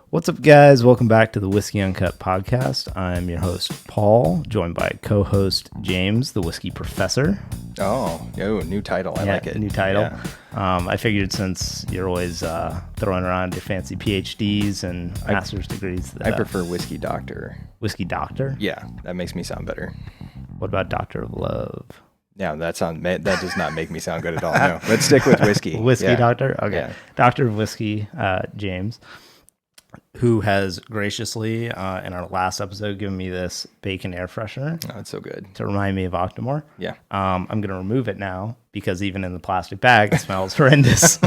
What's up, guys? Welcome back to the Whiskey Uncut podcast. I'm your host, Paul, joined by co-host James, the Whiskey Professor. Oh, new title. I like it. New title. Yeah. I figured since you're always throwing around your fancy PhDs and master's degrees. I prefer Whiskey Doctor. Whiskey Doctor? Yeah, that makes me sound better. What about Doctor of Love? Yeah, that does not make me sound good at all. No, let's stick with whiskey. Whiskey Doctor? Okay. Yeah. Doctor of Whiskey, James, who has graciously, in our last episode, given me this bacon air freshener. Oh, it's so good. To remind me of Octomore. Yeah. I'm going to remove it now because even in the plastic bag, it smells horrendous.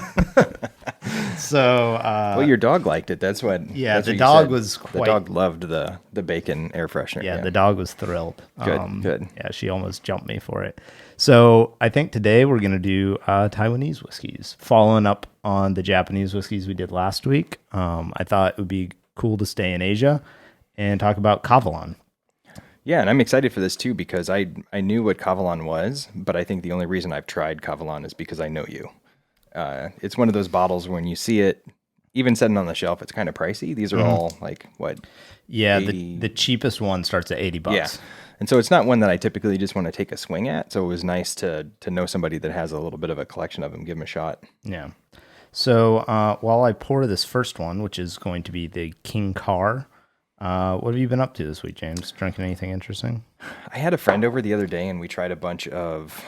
So, well, your dog liked it. That's what. Yeah, that's the what dog was quite. The dog loved the bacon air freshener. Yeah, the dog was thrilled. Good. Yeah, she almost jumped me for it. So I think today we're going to do Taiwanese whiskeys, following up on the Japanese whiskeys we did last week. I thought it would be cool to stay in Asia and talk about Kavalan. Yeah, and I'm excited for this too because I knew what Kavalan was, but I think the only reason I've tried Kavalan is because I know you. It's one of those bottles when you see it, even sitting on the shelf, it's kind of pricey. These are all like, what? Yeah, the cheapest one starts at $80. Yeah. And so it's not one that I typically just want to take a swing at. So it was nice to know somebody that has a little bit of a collection of them, give them a shot. Yeah. So while I pour this first one, which is going to be the King Car, what have you been up to this week, James? Drinking anything interesting? I had a friend over the other day and we tried a bunch of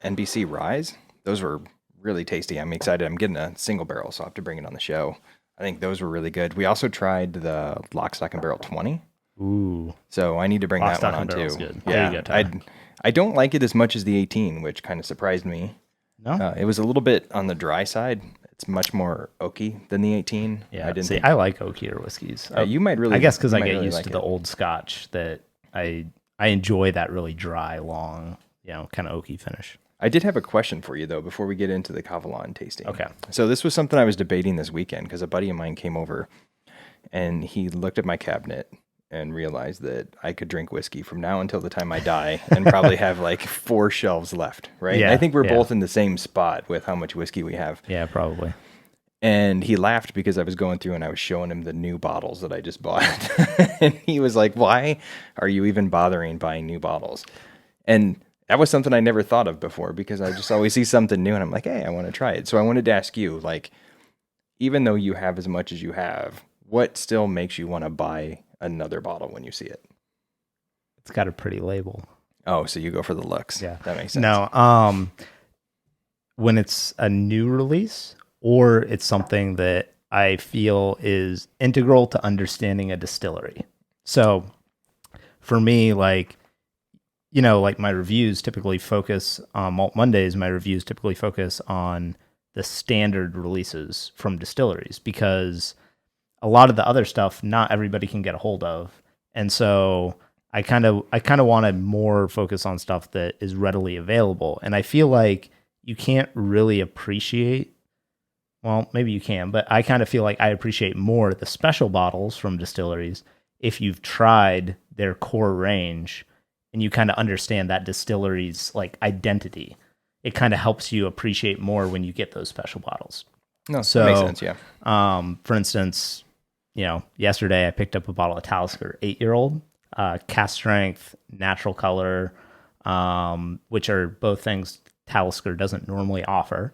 NBC Ryes. Those were really tasty. I'm excited. I'm getting a single barrel, so I'll have to bring it on the show. I think those were really good. We also tried the Lock, Stock, and Barrel 20. Ooh. So I need to bring Lock, that one on Barrel's too. Good. Yeah, there you go, I don't like it as much as the 18, which kind of surprised me. No? It was a little bit on the dry side. It's much more oaky than the 18. Yeah, I like oakier whiskeys. You might really. I guess because I get really used like to the old Scotch that I enjoy that really dry, long, kind of oaky finish. I did have a question for you, though, before we get into the Kavalan tasting. Okay. So this was something I was debating this weekend because a buddy of mine came over and he looked at my cabinet and realized that I could drink whiskey from now until the time I die and probably have like 4 shelves left, right? Yeah, I think we're both in the same spot with how much whiskey we have. Yeah, probably. And he laughed because I was going through and I was showing him the new bottles that I just bought. And he was like, why are you even bothering buying new bottles? And that was something I never thought of before because I just always see something new and I'm like, hey, I want to try it. So I wanted to ask you, like, even though you have as much as you have, what still makes you want to buy another bottle when you see it? It's got a pretty label. Oh, so you go for the looks. Yeah. That makes sense. No, when it's a new release or it's something that I feel is integral to understanding a distillery. So for me, like my reviews typically focus on Malt Mondays. My reviews typically focus on the standard releases from distilleries because a lot of the other stuff, not everybody can get a hold of. And so I kind of want to more focus on stuff that is readily available. And I feel like you can't really appreciate, well, maybe you can, but I kind of feel like I appreciate more the special bottles from distilleries if you've tried their core range and you kind of understand that distillery's like identity. It kind of helps you appreciate more when you get those special bottles. No, so, that makes sense, yeah. For instance, yesterday I picked up a bottle of Talisker 8-year-old, cast strength, natural color, which are both things Talisker doesn't normally offer.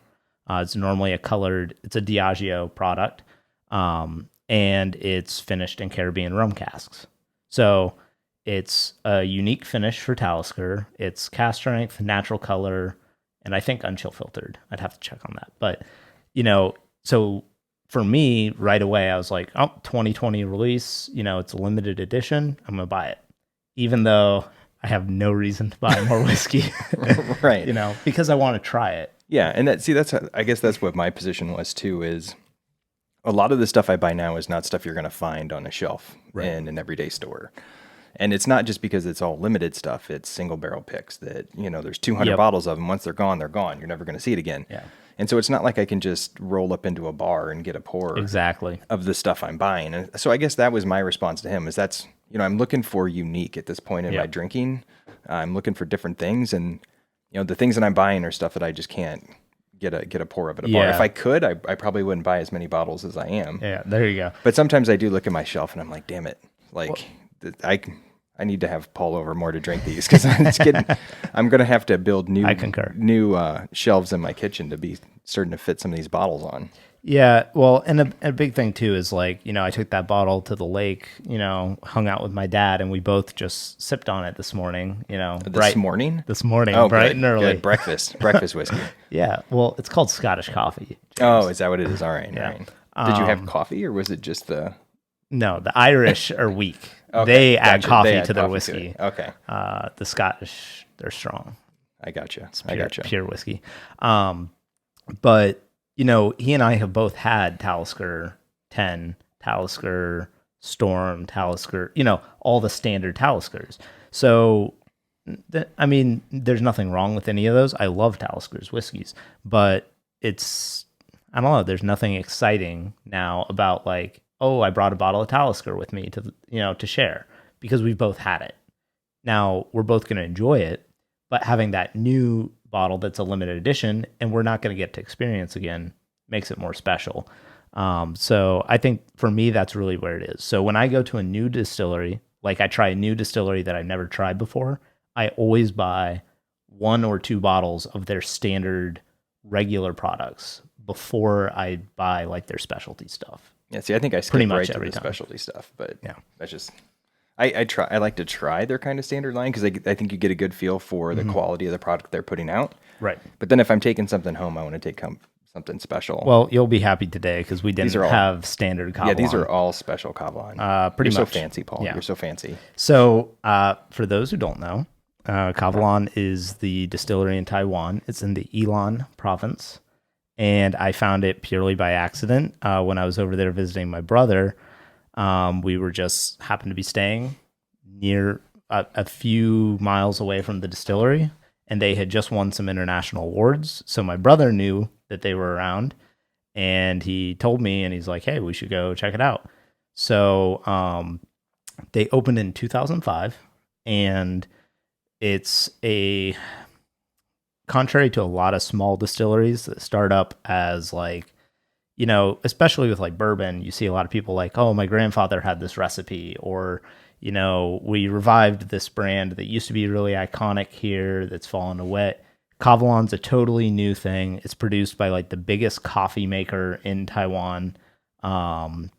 It's normally it's a Diageo product, and it's finished in Caribbean rum casks. So it's a unique finish for Talisker. It's cast strength, natural color, and I think unchill filtered. I'd have to check on that. But, so for me, right away, I was like, 2020 release, it's a limited edition. I'm going to buy it. Even though I have no reason to buy more whiskey. Right. Because I want to try it. Yeah. And I guess that's what my position was too, is a lot of the stuff I buy now is not stuff you're going to find on a shelf in an everyday store. And it's not just because it's all limited stuff. It's single barrel picks that, there's 200 bottles of them. Once they're gone, they're gone. You're never going to see it again. Yeah. And so it's not like I can just roll up into a bar and get a pour of the stuff I'm buying. And so I guess that was my response to him is I'm looking for unique at this point in my drinking. I'm looking for different things. And, the things that I'm buying are stuff that I just can't get a pour of it at a bar. Yeah. If I could, I probably wouldn't buy as many bottles as I am. Yeah, there you go. But sometimes I do look at my shelf and I'm like, damn it, like I need to have Paul over more to drink these because I'm going to have to build I concur. new shelves in my kitchen to be certain to fit some of these bottles on. Yeah, well, and a big thing too is like, I took that bottle to the lake, hung out with my dad, and we both just sipped on it this morning, This morning? This morning, Oh, bright good, and early. good. Breakfast whiskey. Yeah, well, it's called Scottish coffee. James. Oh, is that what it is? All right. Yeah. All right. Did you have coffee or was it just the... No, the Irish are weak. Okay, They add gotcha. coffee They add to their coffee whiskey. it. Okay. The Scottish, they're strong. I gotcha. Pure whiskey. But he and I have both had Talisker 10, Talisker Storm, Talisker, all the standard Taliskers. So, there's nothing wrong with any of those. I love Talisker's whiskeys, but I don't know. There's nothing exciting now about like, oh, I brought a bottle of Talisker with me to share because we've both had it. Now we're both going to enjoy it, but having that new bottle that's a limited edition and we're not going to get to experience again makes it more special. So I think for me, that's really where it is. So when I go to a new distillery, like I try a new distillery that I've never tried before, I always buy 1 or 2 bottles of their standard regular products before I buy like their specialty stuff. Yeah, see, I think I skip Pretty much right to every the time. specialty stuff, but Yeah. that's just... I like to try their kind of standard line because I think you get a good feel for the quality of the product they're putting out. Right. But then if I'm taking something home, I want to take something special. Well, you'll be happy today because we didn't have standard Kavlan. Yeah, these are all special Kavlan. Pretty You're much. so fancy, Paul. Yeah. You're so fancy. So for those who don't know, Kavlan is the distillery in Taiwan. It's in the Ilan province. And I found it purely by accident when I was over there visiting my brother. We were just happened to be staying near a few miles away from the distillery, and they had just won some international awards. So my brother knew that they were around, and he told me, and he's like, "Hey, we should go check it out." So they opened in 2005, and it's contrary to a lot of small distilleries that start up as like, especially with like bourbon, you see a lot of people like, oh, my grandfather had this recipe, or, we revived this brand that used to be really iconic here that's fallen away. Kavlan's a totally new thing. It's produced by like the biggest coffee maker in Taiwan. And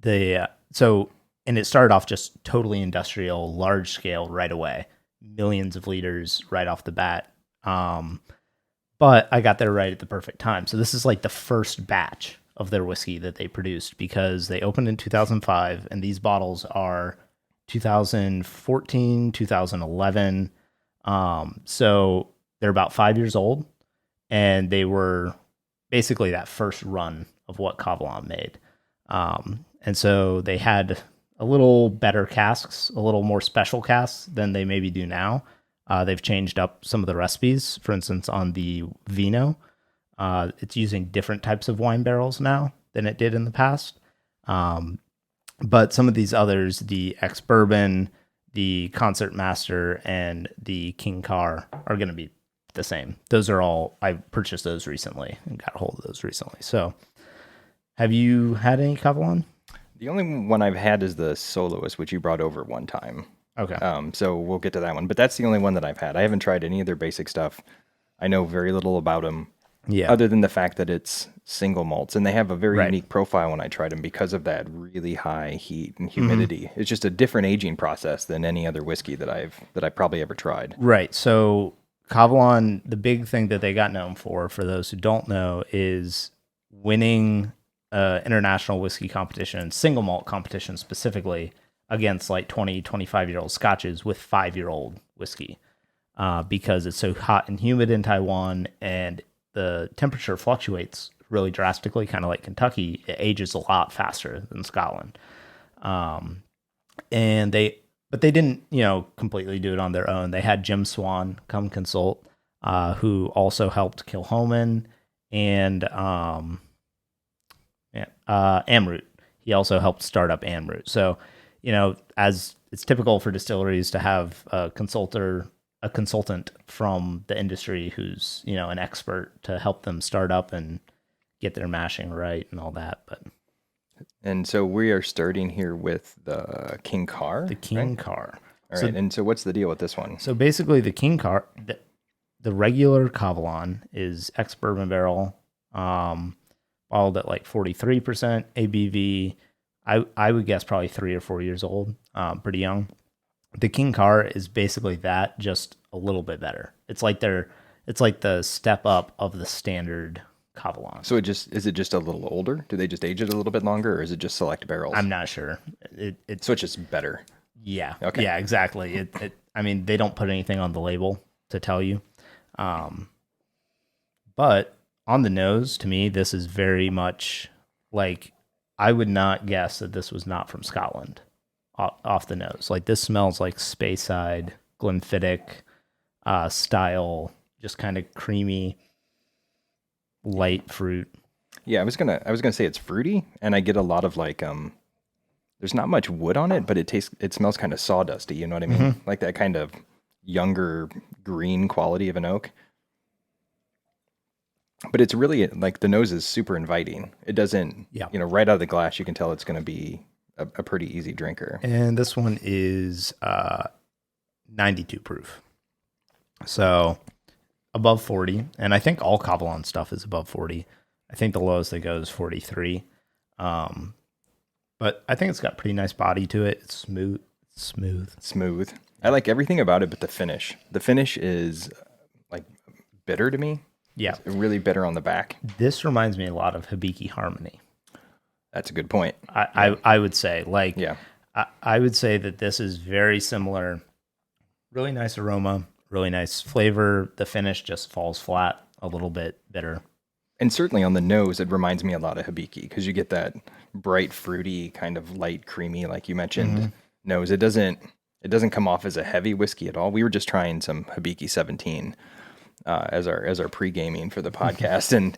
it started off just totally industrial, large scale right away, millions of liters right off the bat. But I got there right at the perfect time. So this is like the first batch of their whiskey that they produced because they opened in 2005 and these bottles are 2014, 2011. So they're about 5 years old and they were basically that first run of what Kavlan made. And so they had a little better casks, a little more special casks than they maybe do now. They've changed up some of the recipes. For instance, on the vino, it's using different types of wine barrels now than it did in the past. But some of these others, the ex-bourbon, the Concert Master, and the King Car are going to be the same. Those are all, I purchased those recently and got a hold of those recently. So have you had any Kavlan? The only one I've had is the Soloist, which you brought over one time. Okay. So we'll get to that one, but that's the only one that I've had. I haven't tried any of their basic stuff. I know very little about them, other than the fact that it's single malts, and they have a very unique profile when I tried them because of that really high heat and humidity. It's just a different aging process than any other whiskey that I've probably ever tried. Right. So Kavlan, the big thing that they got known for those who don't know, is winning international whiskey competition, single malt competition specifically, against like 20, 25-year-old scotches with 5-year-old whiskey because it's so hot and humid in Taiwan and the temperature fluctuates really drastically, kind of like Kentucky. It ages a lot faster than Scotland. But they didn't, completely do it on their own. They had Jim Swan come consult, who also helped Kilchoman and Amrut. He also helped start up Amrut. So, as it's typical for distilleries to have a consultor a consultant from the industry who's, an expert to help them start up and get their mashing right and all that. But And so we are starting here with the King Car, the King Car. All right. And so what's the deal with this one? So basically, the King Car, the regular Cavalon is ex bourbon barrel, bottled at like 43% ABV. I would guess probably 3 or 4 years old, pretty young. The King Car is basically that, just a little bit better. It's like the step up of the standard Cavalon. So is it just a little older? Do they just age it a little bit longer, or is it just select barrels? I'm not sure. So it's just better. Yeah. Okay. Yeah, exactly. I mean, they don't put anything on the label to tell you. But on the nose, to me, this is very much like, I would not guess that this was not from Scotland off the nose. Like, this smells like Speyside, Glenfiddich style, just kind of creamy, light fruit. Yeah, I was gonna say it's fruity, and I get a lot of like there's not much wood on it, but it smells kind of sawdusty, you know what I mean? Mm-hmm. Like that kind of younger green quality of an oak. But it's really like the nose is super inviting. It doesn't, right out of the glass, you can tell it's going to be a pretty easy drinker. And this one is 92 proof. So above 40. And I think all Cavalon stuff is above 40. I think the lowest they go is 43. But I think it's got pretty nice body to it. It's smooth. I like everything about it, but the finish. The finish is like bitter to me. Yeah. It's really bitter on the back. This reminds me a lot of Hibiki Harmony. That's a good point. I would say, like, yeah. I would say that this is very similar. Really nice aroma, really nice flavor. The finish just falls flat, a little bit bitter. And certainly on the nose, it reminds me a lot of Hibiki, because you get that bright, fruity, kind of light, creamy, like you mentioned, nose. It doesn't come off as a heavy whiskey at all. We were just trying some Hibiki 17 as our pre-gaming for the podcast, and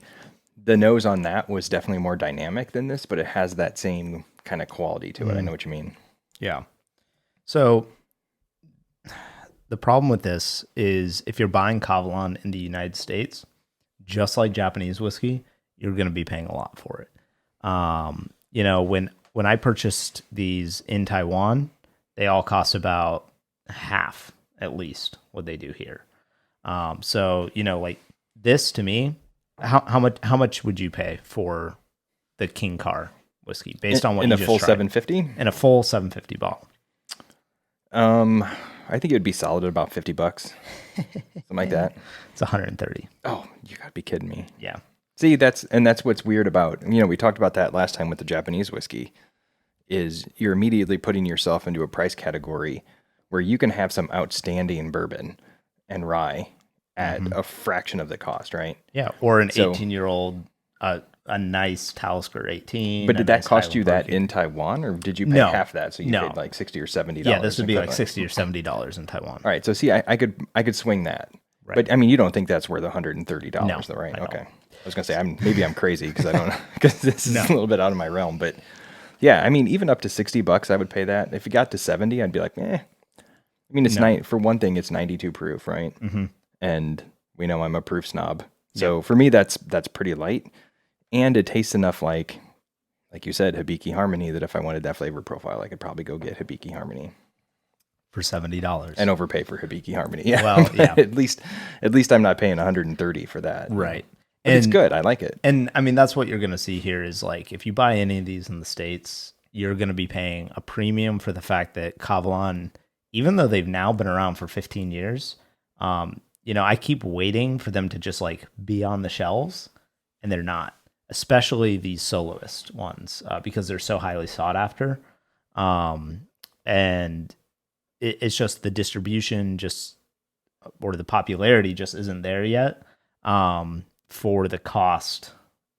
the nose on that was definitely more dynamic than this, but it has that same kind of quality to it. I know what you mean. Yeah. So the problem with this is, if you're buying Cavalon in the United States, just like Japanese whiskey, you're going to be paying a lot for it. When I purchased these in Taiwan, they all cost about half, at least, what they do here. So like this, to me, how much would you pay for the King Car whiskey based on what you just tried? In a full 750? In a full 750 bottle. I think it would be solid at about $50, something like that. It's 130. Oh, you gotta be kidding me. Yeah. See, that's what's weird about, we talked about that last time with the Japanese whiskey, is you're immediately putting yourself into a price category where you can have some outstanding bourbon and rye at a fraction of the cost, right? Yeah, or an 18-year-old, a nice Talisker 18. But did that nice cost you that Highland in Taiwan, or did you pay No. half that? So you No. paid like $60 or $70. Yeah, this would be like equivalent. $60 or $70 in Taiwan. All right, so see, I could swing that. Right. But I mean, you don't think that's worth $130, No, though, right? I don't. Okay. I was gonna say maybe I'm crazy because I don't know, because this is a little bit out of my realm. But yeah, I mean, even up to $60, I would pay that. If it got to 70, I'd be like, eh. I mean, it's for one thing, it's 92 proof, right? Mm-hmm. And we know I'm a proof snob, so for me, that's pretty light, and it tastes enough like you said, Hibiki Harmony, that if I wanted that flavor profile, I could probably go get Hibiki Harmony For $70. and overpay for Hibiki Harmony. Yeah, Well, yeah. at least I'm not paying 130 for that. Right. But it's good. I like it. And I mean, that's what you're going to see here is, like, if you buy any of these in the States, you're going to be paying a premium for the fact that Cavalon, even though they've now been around for 15 years, I keep waiting for them to just like be on the shelves, and they're not, especially these soloist ones, because they're so highly sought after. And it's just the distribution or the popularity just isn't there yet. For the cost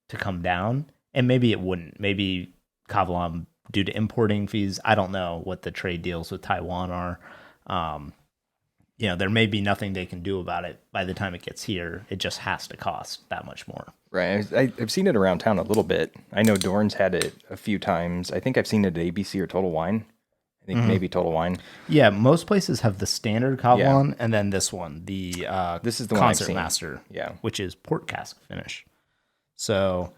to come down, and maybe it wouldn't. Maybe Cavalon, due to importing fees, I don't know what the trade deals with Taiwan are. There may be nothing they can do about it by the time it gets here. It just has to cost that much more. Right. I've seen it around town a little bit. I know Dorn's had it a few times. I think I've seen it at ABC or Total Wine, I think maybe Total Wine. Yeah, most places have the standard Kavalan and then this one, the This is the one I've Concert seen. Master, Yeah. which is port cask finish. So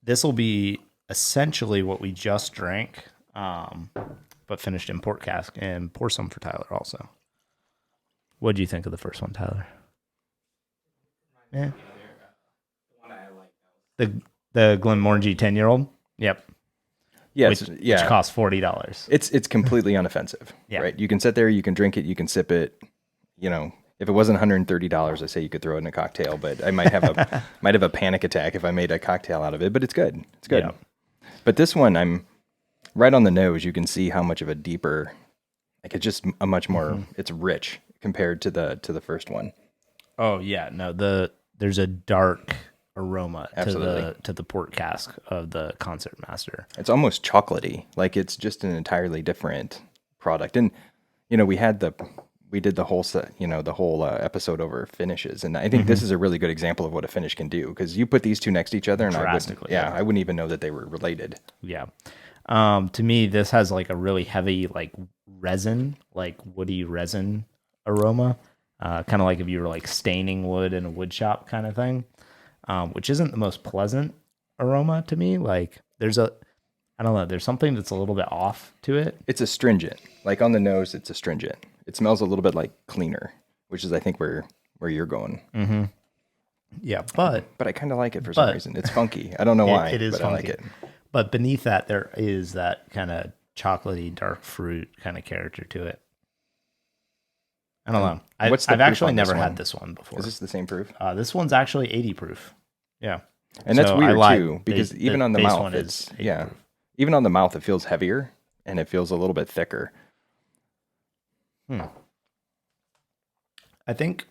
this will be essentially what we just drank, but finished in port cask, and pour some for Tyler also. What do you think of the first one, Tyler? Yeah. The Glenmorangie 10-year-old? Yep. Yeah, Which costs $40. It's completely unoffensive, right? You can sit there, you can drink it, you can sip it. You know, if it wasn't $130, I say you could throw it in a cocktail, but I might have a panic attack if I made a cocktail out of it. But it's good. It's good. Yeah. But this one, I'm right on the nose. You can see how much of a deeper, like it's just a much more. It's rich compared to the first one. Oh yeah, no, there's a dark aroma to the port cask of the Concert Master. It's almost chocolatey. Like it's just an entirely different product. And you know, we did the whole set, you know, the whole episode over finishes, and I think this is a really good example of what a finish can do, because you put these two next to each other, and I wouldn't even know that they were related. Yeah. To me, this has like a really heavy, like resin, like woody resin aroma, kind of like if you were like staining wood in a wood shop kind of thing, which isn't the most pleasant aroma to me. Like I don't know, there's something that's a little bit off to it. It's astringent. Like on the nose, it's astringent. It smells a little bit like cleaner, which is I think where you're going. Mm-hmm. Yeah, but I kind of like it for some reason. It's funky. I don't know why. It is but funky. I like it. But beneath that, there is that kind of chocolatey, dark fruit kind of character to it. I don't know. I've actually never had this one before. Is this the same proof? This one's actually 80 proof. Yeah. And that's weird too, because even on the mouth, even on the mouth, it feels heavier and it feels a little bit thicker. I think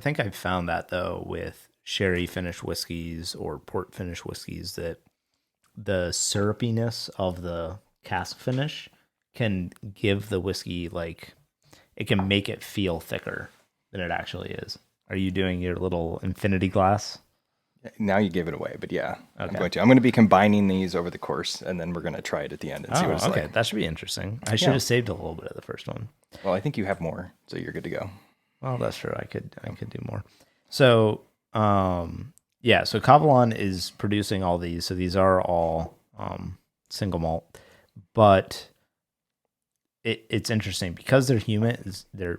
I've found that though with sherry finished whiskeys or port finished whiskeys, that the syrupiness of the cask finish can give the whiskey, like, it can make it feel thicker than it actually is. Are you doing your little infinity glass? Now you gave it away, but yeah, okay. I'm going to be combining these over the course, and then we're going to try it at the end and see what it's like. Okay, that should be interesting. I should have saved a little bit of the first one. Well, I think you have more, so you're good to go. Well, that's true. I could do more. So, so Kavalan is producing all these. So these are all single malt, but it's interesting because they're humid. Their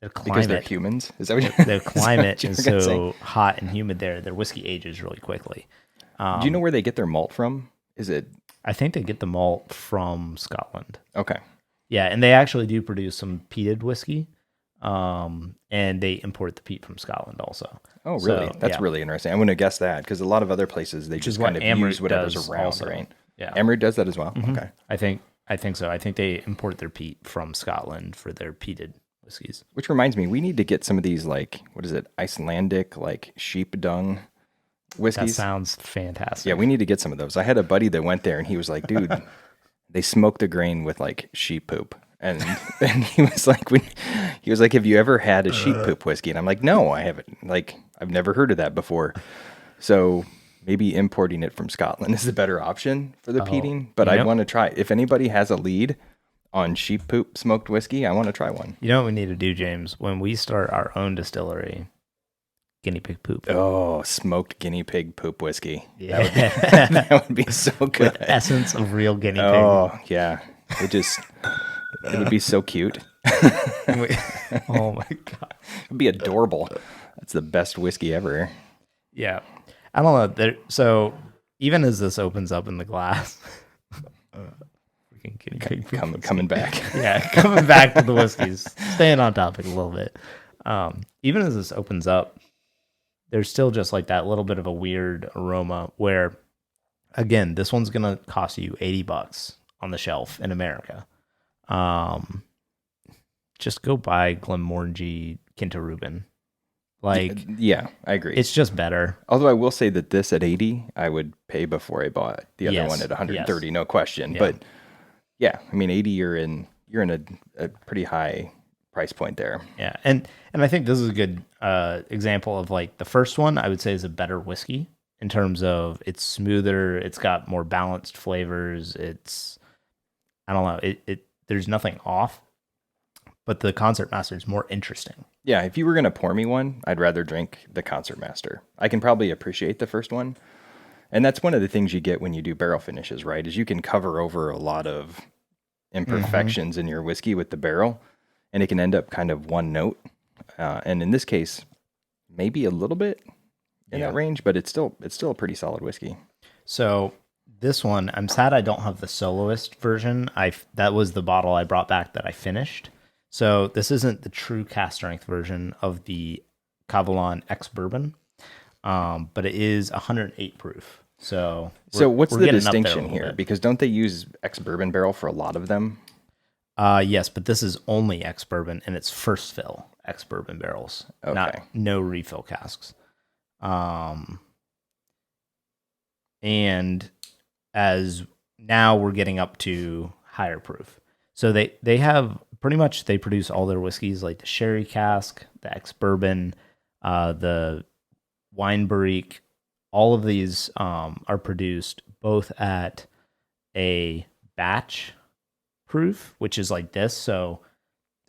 climate, because they're humans. Is that what you're, their climate is so hot and humid there. Their whiskey ages really quickly. Do you know where they get their malt from? Is it? I think they get the malt from Scotland. Okay. Yeah, and they actually do produce some peated whiskey. And they import the peat from Scotland also. Oh, really? So, that's really interesting. I'm going to guess that, because a lot of other places they just kind of use whatever's around, also, right? Yeah, Emery does that as well. Mm-hmm. Okay, I think so. I think they import their peat from Scotland for their peated whiskeys. Which reminds me, we need to get some of these, like, what is it, Icelandic, like sheep dung whiskeys. That sounds fantastic. Yeah, we need to get some of those. I had a buddy that went there, and he was like, "Dude, they smoke the grain with like sheep poop." And he was like, "Have you ever had a sheep poop whiskey?" And I'm like, "No, I haven't. Like, I've never heard of that before." So maybe importing it from Scotland is the better option for the peating. But I want to try. If anybody has a lead on sheep poop smoked whiskey, I want to try one. You know what we need to do, James? When we start our own distillery, guinea pig poop. Oh, smoked guinea pig poop whiskey. Yeah, that would be so good. With essence of real guinea pig. Oh yeah, it would be so cute. Oh my God. It'd be adorable. That's the best whiskey ever. Yeah. I don't know. So even as this opens up in the glass, freaking guinea pig coming back. Yeah, coming back to the whiskeys. Staying on topic a little bit. Even as this opens up, there's still just like that little bit of a weird aroma where, again, this one's going to cost you $80 on the shelf in America. Just go buy Glenmorangie Kinta Reuben. Like, yeah, I agree. It's just better. Although I will say that this at 80, I would pay before I bought the other one at 130, no question. Yeah. But yeah, I mean, 80, you're in a pretty high price point there. Yeah, and I think this is a good example of, like, the first one I would say is a better whiskey in terms of it's smoother, it's got more balanced flavors, it's I don't know. There's nothing off, but the Concertmaster is more interesting. Yeah, if you were going to pour me one, I'd rather drink the Concertmaster. I can probably appreciate the first one. And that's one of the things you get when you do barrel finishes, right? Is you can cover over a lot of imperfections in your whiskey with the barrel, and it can end up kind of one note. And in this case, maybe a little bit in that range, but it's still a pretty solid whiskey. So this one, I'm sad I don't have the soloist version. That was the bottle I brought back that I finished. So this isn't the true cast strength version of the Cavalon X Bourbon, but it is 108 proof. So what's we're the getting up there a distinction little here? bit. Because don't they use X Bourbon barrel for a lot of them? Yes, but this is only X Bourbon and it's first fill X Bourbon barrels, no refill casks. And as now we're getting up to higher proof. So they have pretty much, they produce all their whiskeys like the sherry cask, the X Bourbon, the wine barrique. All of these are produced both at a batch proof, which is like this. So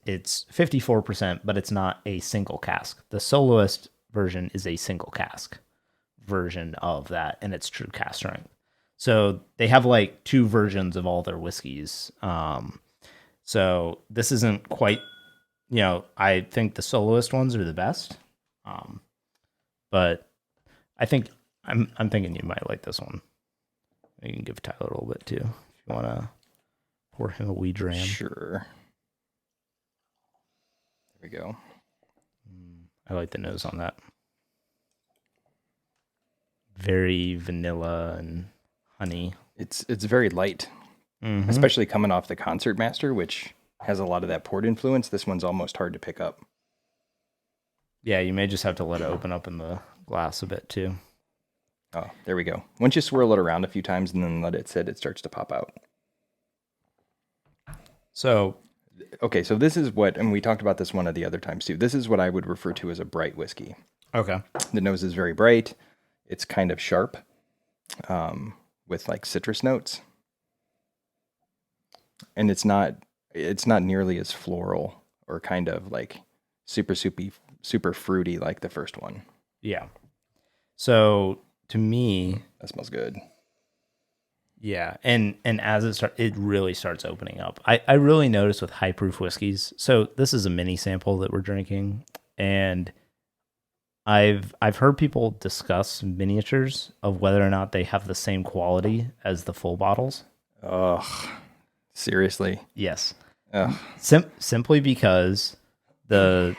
it's 54%, but it's not a single cask. The soloist version is a single cask version of that, and it's true cast strength. So they have like two versions of all their whiskeys. So this isn't quite, I think the soloist ones are the best. But I think I'm thinking you might like this one. You can give Tyler a little bit too if you want to pour him a wee dram. Sure. There we go. I like the nose on that. Very vanilla and honey. It's very light, especially coming off the Concertmaster, which has a lot of that port influence. This one's almost hard to pick up. Yeah, you may just have to let it open up in the glass a bit too. Oh, there we go. Once you swirl it around a few times and then let it sit, it starts to pop out. So, okay, so this is what, and we talked about this one of the other times too. This is what I would refer to as a bright whiskey. Okay. The nose is very bright. It's kind of sharp, with like citrus notes, and it's not nearly as floral or kind of like super soupy, super fruity like the first one. Yeah. So to me, that smells good. Yeah, and as it really starts opening up. I really notice with high proof whiskeys. So this is a mini sample that we're drinking, and I've heard people discuss miniatures of whether or not they have the same quality as the full bottles. Ugh, seriously? Yes. Ugh. Simply because the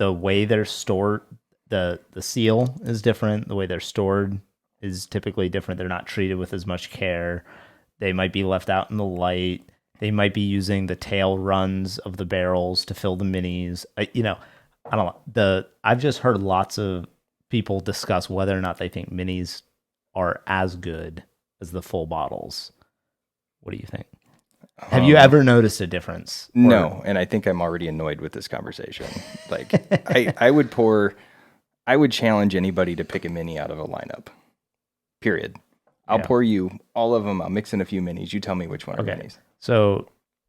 way they're stored, the seal is different. The way they're stored is typically different. They're not treated with as much care. They might be left out in the light. They might be using the tail runs of the barrels to fill the minis. I don't know. I've just heard lots of people discuss whether or not they think minis are as good as the full bottles. What do you think? Have you ever noticed a difference? No, and I think I'm already annoyed with this conversation. Like, I would challenge anybody to pick a mini out of a lineup. Period. I'll pour you all of them. I'll mix in a few minis. You tell me which one are minis. So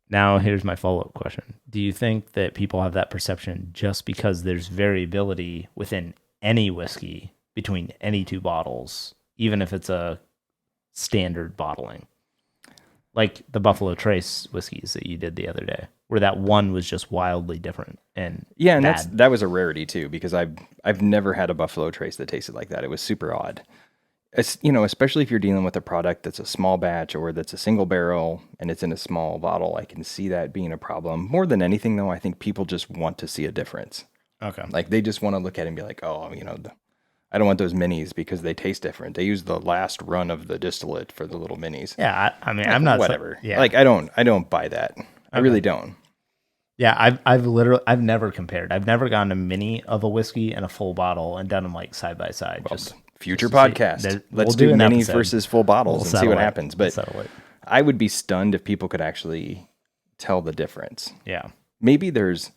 now here's my follow-up question. Do you think that people have that perception just because there's variability within any whiskey between any two bottles, even if it's a standard bottling? Like the Buffalo Trace whiskeys that you did the other day, where that one was just wildly different and and bad. that was a rarity too, because I've never had a Buffalo Trace that tasted like that. It was super odd. It's, especially if you're dealing with a product that's a small batch or that's a single barrel and it's in a small bottle, I can see that being a problem. More than anything, though, I think people just want to see a difference. Okay. Like they just want to look at it and be like, oh, I don't want those minis because they taste different. They use the last run of the distillate for the little minis. Yeah, I mean, I'm not whatever. Yeah. Like I don't buy that. Okay. I really don't. Yeah, I've never compared. I've never gotten a mini of a whiskey and a full bottle and done them like side by side. Well, future podcast. Let's do minis versus full bottles and see what happens. But I would be stunned if people could actually tell the difference. Yeah. Maybe there's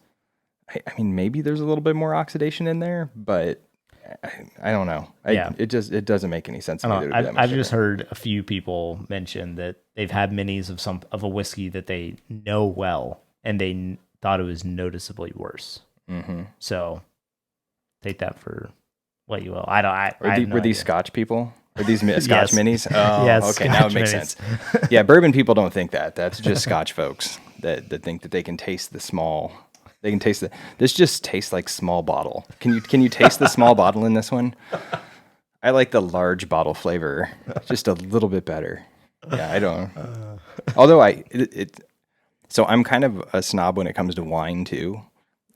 a little bit more oxidation in there, but I don't know. Yeah. It doesn't make any sense to me. I That it don't would be know. that much I've just different. heard a few people mention that they've had minis of a whiskey that they know well, and they thought it was noticeably worse. Mm-hmm. So take that for what you will. I don't. I have no Were these idea. Scotch people? Were these Scotch Yes. minis? Oh, Yes, okay, now it Scotch makes minis. sense. Yeah, bourbon people don't think that. That's just Scotch folks that think that they can taste the small. They can taste the. This just tastes like small bottle. Can you taste the small bottle in this one? I like the large bottle flavor, just a little bit better. Yeah, I don't. Although so I'm kind of a snob when it comes to wine too,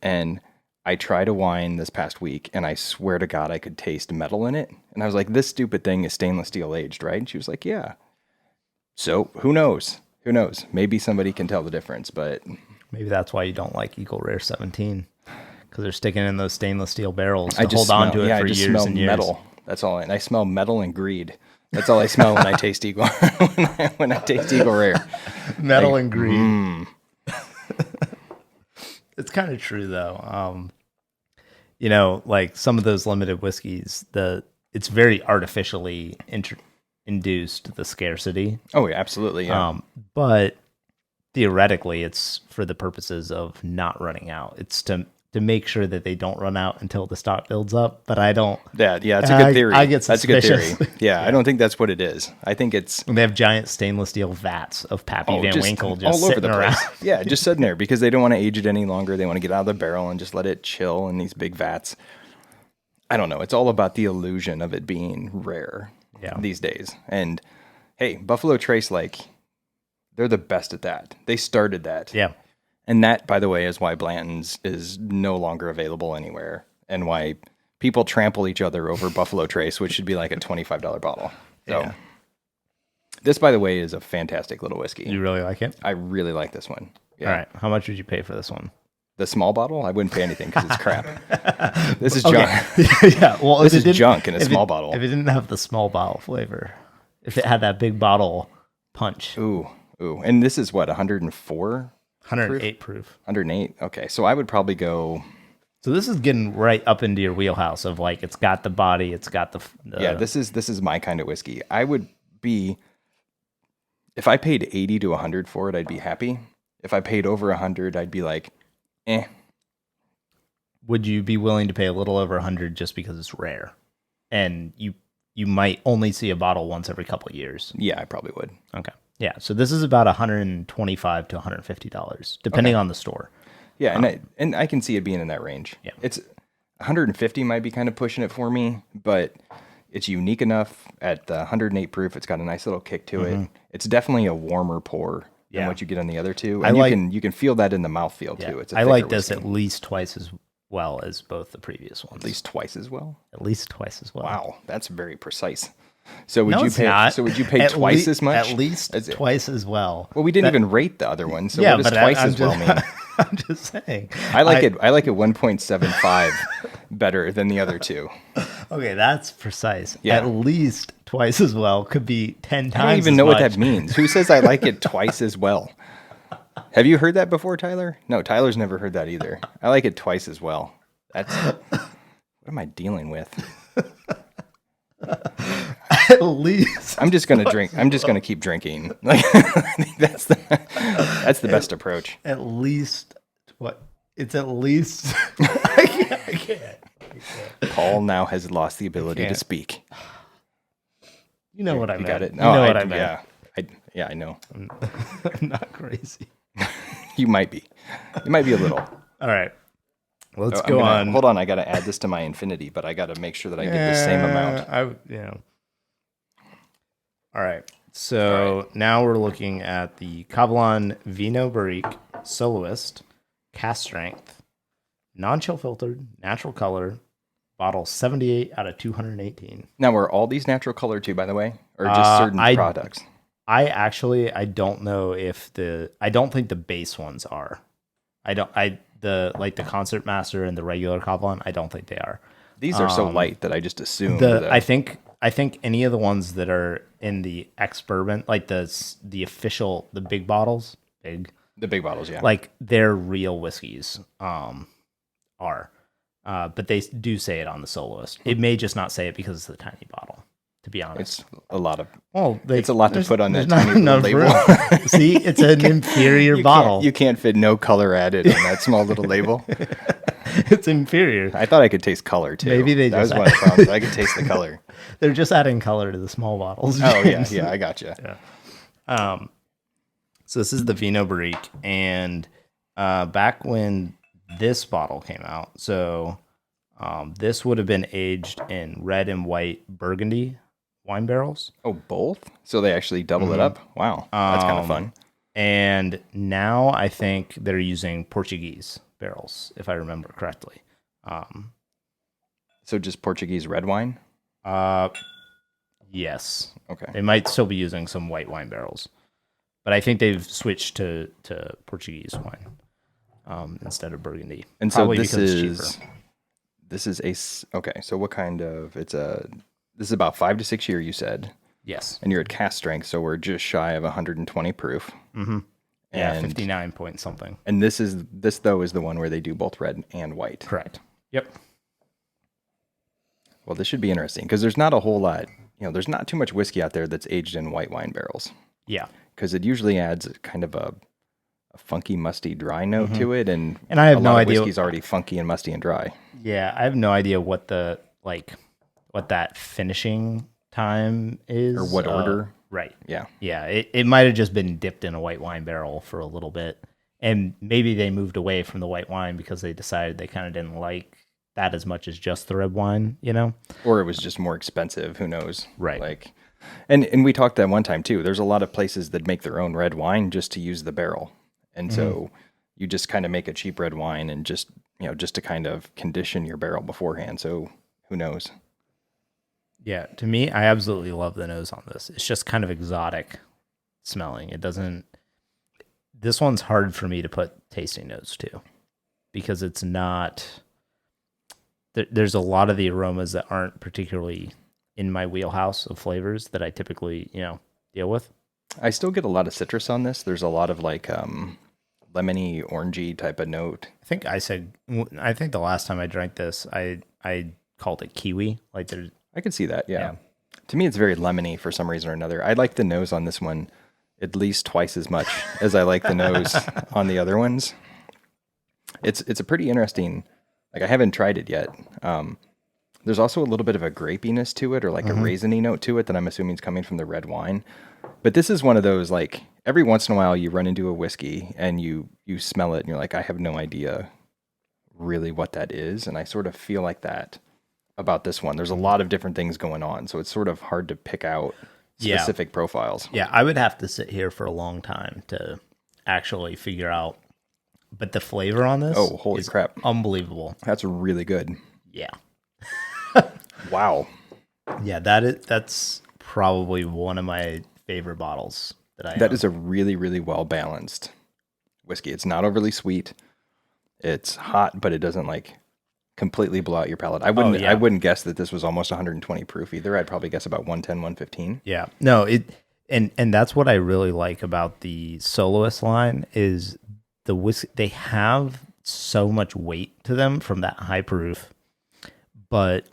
and I tried a wine this past week, and I swear to God I could taste metal in it, and I was like, "This stupid thing is stainless steel aged, right?" And she was like, "Yeah." So who knows? Who knows? Maybe somebody can tell the difference, but Maybe that's why you don't like Eagle Rare 17, because they're sticking in those stainless steel barrels I to just hold on smell. to it Yeah, for I just years smell and years. metal. That's all. And I smell metal and greed. That's all I smell when I taste Eagle. when I taste Eagle Rare. Metal Like, and greed. It's kind of true though. Like some of those limited whiskeys, it's very artificially induced, the scarcity. Oh yeah, absolutely. Yeah. But theoretically, it's for the purposes of not running out. It's to make sure that they don't run out until the stock builds up. But I don't. Yeah, it's a good theory. I get That's a good suspicious. theory. Yeah, I don't think that's what it is. I think it's They have giant stainless steel vats of Pappy Van just Winkle just all over sitting the around. place. Yeah, just sitting there because they don't want to age it any longer. They want to get out of the barrel and just let it chill in these big vats. I don't know. It's all about the illusion of it being rare these days. And hey, Buffalo Trace, like, they're the best at that. They started that. Yeah. And that, by the way, is why Blanton's is no longer available anywhere and why people trample each other over Buffalo Trace, which should be like a $25 bottle. So Yeah. this, by the way, is a fantastic little whiskey. You really like it? I really like this one. Yeah. All right. How much would you pay for this one? The small bottle, I wouldn't pay anything because it's crap. This is junk. Yeah. Well, This if it is didn't- junk in a if small it- bottle. If it didn't have the small bottle flavor, if it had that big bottle punch, Ooh. And this is what, 104? 108 proof. 108? Okay. So I would probably go. So this is getting right up into your wheelhouse of like, it's got the body, it's got the Yeah, this is my kind of whiskey. I would be, if I paid 80 to 100 for it, I'd be happy. If I paid over 100, I'd be like, eh. Would you be willing to pay a little over 100 just because it's rare, and you might only see a bottle once every couple of years? Yeah, I probably would. Okay. Yeah. So this is about $125 to $150, depending on the store. Yeah, and I can see it being in that range. Yeah. It's 150 might be kind of pushing it for me, but it's unique enough at the 108 proof. It's got a nice little kick to it. It's definitely a warmer pour than Yeah. what you get on the other two. I And like- you can feel that in the mouthfeel Yeah. too. It's a I thicker like this whiskey. at least twice as well as both the previous ones. At least twice as well. At least twice as well. Wow, that's very precise. So would No, you it's pay? not. So would you pay At twice as much? At least As it- twice as well. Well, we didn't even rate the other one. So Yeah, what does but twice I'm as well just- mean? I'm just saying. I like it. I like it 1.75 better than the other two. Okay, that's precise. Yeah. At least twice as well could be 10 times. I don't even as know what much. that means. Who says I like it twice as well? Have you heard that before, Tyler? No, Tyler's never heard that either. I like it twice as well. That's what am I dealing with? At least. I'm just gonna drink. I'm just gonna keep drinking. Like I think that's the best approach. At least what? It's at least. I can't. Paul now has lost the ability to can't. speak. You know what I You meant. got it. You know what I meant. Yeah, I know. I'm not crazy. You might be. You might be a little. All right. Let's I'm go gonna- on. Hold on, I got to add this to my infinity, but I got to make sure that I get the same amount. All right. So now we're looking at the Cavalon Vino Barrique Soloist, cast strength, non-chill filtered, natural color, bottle 78 out of 218. Now, are all these natural color too, by the way, or just certain products? I don't know if I don't think the base ones are. The Concert Master and the regular Cavalon, I don't think they are. These are so light that I just assume. I think any of the ones that are in the ex bourbon, like the official, the big bottles, the big bottles, yeah. like they're real whiskeys. Are But they do say it on the soloist. It may just not say it because it's the tiny bottle, to be honest. It's a lot of. Well, It's a lot to put on that not tiny little enough label. room. See, it's an inferior bottle. You can't fit no color added on that small little label. It's inferior. I thought I could taste color too. Maybe that was one of the problems. I could taste the color. They're just adding color to the small bottles. Oh yeah, James. yeah, I gotcha. Yeah. So this is the Vino Barrique, and back when this bottle came out, so this would have been aged in red and white Burgundy wine barrels. Oh, both? So they actually double it up? Wow, that's kind of fun. And now I think they're using Portuguese barrels, if I remember correctly. So just Portuguese red wine? Yes. Okay. They might still be using some white wine barrels, but I think they've switched to Portuguese wine instead of Burgundy. And Probably so this because is it's cheaper. this is okay. So what kind of this is about 5 to 6 year, you said, Yes. and you're at cast strength, so we're just shy of 120 proof. Mm-hmm. Yeah, And 59 point something. And this though is the one where they do both red and white. Correct. Yep. Well, this should be interesting because there's not a whole lot. There's not too much whiskey out there that's aged in white wine barrels. Yeah. Because it usually adds kind of a funky, musty, dry note to it, and I have a no lot of idea. whiskey's already funky and musty and dry. Yeah, I have no idea what that finishing time is Or what order. Right. Yeah. Yeah, it might have just been dipped in a white wine barrel for a little bit, and maybe they moved away from the white wine because they decided they kind of didn't like that as much as just the red wine, Or it was just more expensive. Who knows? Right. And we talked that one time too. There's a lot of places that make their own red wine just to use the barrel, and so you just kind of make a cheap red wine and just to kind of condition your barrel beforehand. So who knows? Yeah, to me, I absolutely love the nose on this. It's just kind of exotic smelling. This one's hard for me to put tasting notes to because it's not, there's a lot of the aromas that aren't particularly in my wheelhouse of flavors that I typically, deal with. I still get a lot of citrus on this. There's a lot of like lemony, orangey type of note. I think the last time I drank this, I called it kiwi. Like there's, I could see that, yeah. To me, it's very lemony for some reason or another. I like the nose on this one at least twice as much as I like the nose on the other ones. It's a pretty interesting, like I haven't tried it yet. There's also a little bit of a grapiness to it or like a raisiny note to it that I'm assuming is coming from the red wine. But this is one of those, like every once in a while you run into a whiskey and you smell it and you're like, I have no idea really what that is. And I sort of feel like that about this one. There's a lot of different things going on, so it's sort of hard to pick out specific profiles. Yeah, I would have to sit here for a long time to actually figure out. But the flavor on this, holy crap, unbelievable. That's really good. Yeah. Wow. Yeah, that's probably one of my favorite bottles that I That own. is a really, really well balanced whiskey. It's not overly sweet. It's hot, but it doesn't like completely blow out your palate. I wouldn't guess that this was almost 120 proof either. I'd probably guess about 110, 115. Yeah. No, and that's what I really like about the Soloist line is the whiskey. They have so much weight to them from that high proof, but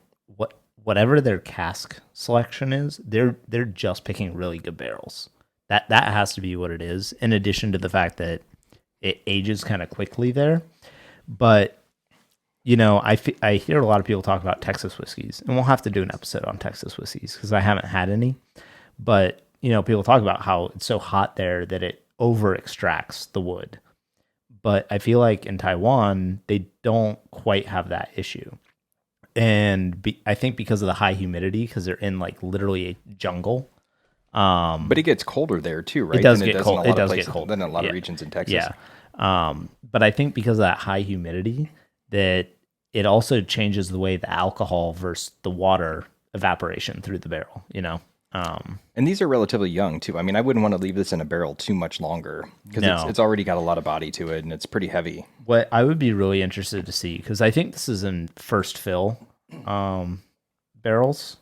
whatever their cask selection is, they're just picking really good barrels. That has to be what it is. In addition to the fact that it ages kind of quickly there, but I hear a lot of people talk about Texas whiskeys, and we'll have to do an episode on Texas whiskeys because I haven't had any. But, people talk about how it's so hot there that it over extracts the wood. But I feel like in Taiwan, they don't quite have that issue. And I think because of the high humidity, because they're in like literally a jungle. But it gets colder there too, right? It does than get cold. It does get cold than a lot of regions in Texas. Yeah. But I think because of that high humidity, that it also changes the way the alcohol versus the water evaporation through the barrel, And these are relatively young too. I mean, I wouldn't want to leave this in a barrel too much longer because it's already got a lot of body to it and it's pretty heavy. What I would be really interested to see, because I think this is in first fill barrels.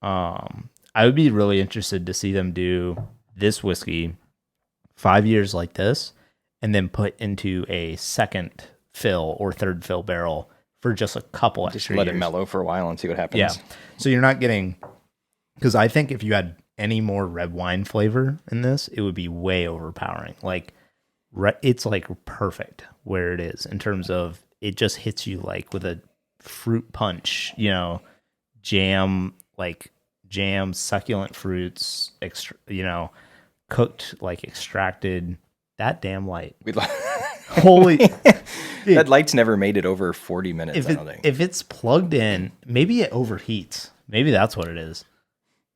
I would be really interested to see them do this whiskey 5 years like this and then put into a second fill or third fill barrel for just a couple Just extra let years. it mellow for a while and see what happens. Yeah. So you're not getting, because I think if you had any more red wine flavor in this, it would be way overpowering. Like it's like perfect where it is in terms of it just hits you like with a fruit punch, jam, succulent fruits, cooked, like extracted. That damn light. We Holy. That light's never made it over 40 minutes, I don't think. If it's plugged in, maybe it overheats. Maybe that's what it is.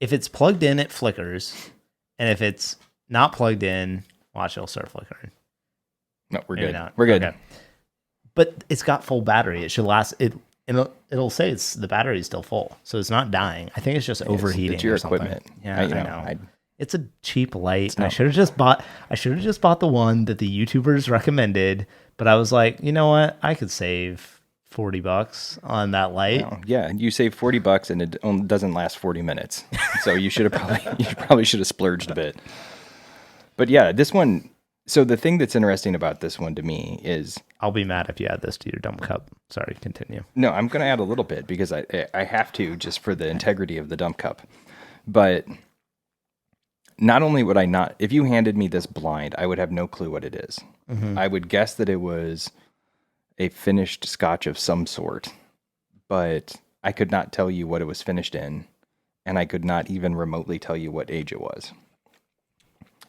If it's plugged in, it flickers. And if it's not plugged in, watch, it'll start flickering. No, we're Maybe good. not. We're good. Okay. But it's got full battery. It should last. It'll say the battery is still full, so it's not dying. I think it's just overheating. It's your or something. equipment. Yeah, I you know. It's a cheap light. not- I should have just bought the one that the YouTubers recommended. But I was like, you know what? I could save $40 on that light. No, yeah, you save $40 and it doesn't last 40 minutes. So you probably should have splurged a bit. But yeah, this one. So the thing that's interesting about this one to me is, I'll be mad if you add this to your dump cup. Sorry, continue. no, I'm going to add a little bit because I have to, just for the integrity of the dump cup. But not only would I not, if you handed me this blind, I would have no clue what it is. Mm-hmm. I would guess that it was a finished scotch of some sort, but I could not tell you what it was finished in, and I could not even remotely tell you what age it was.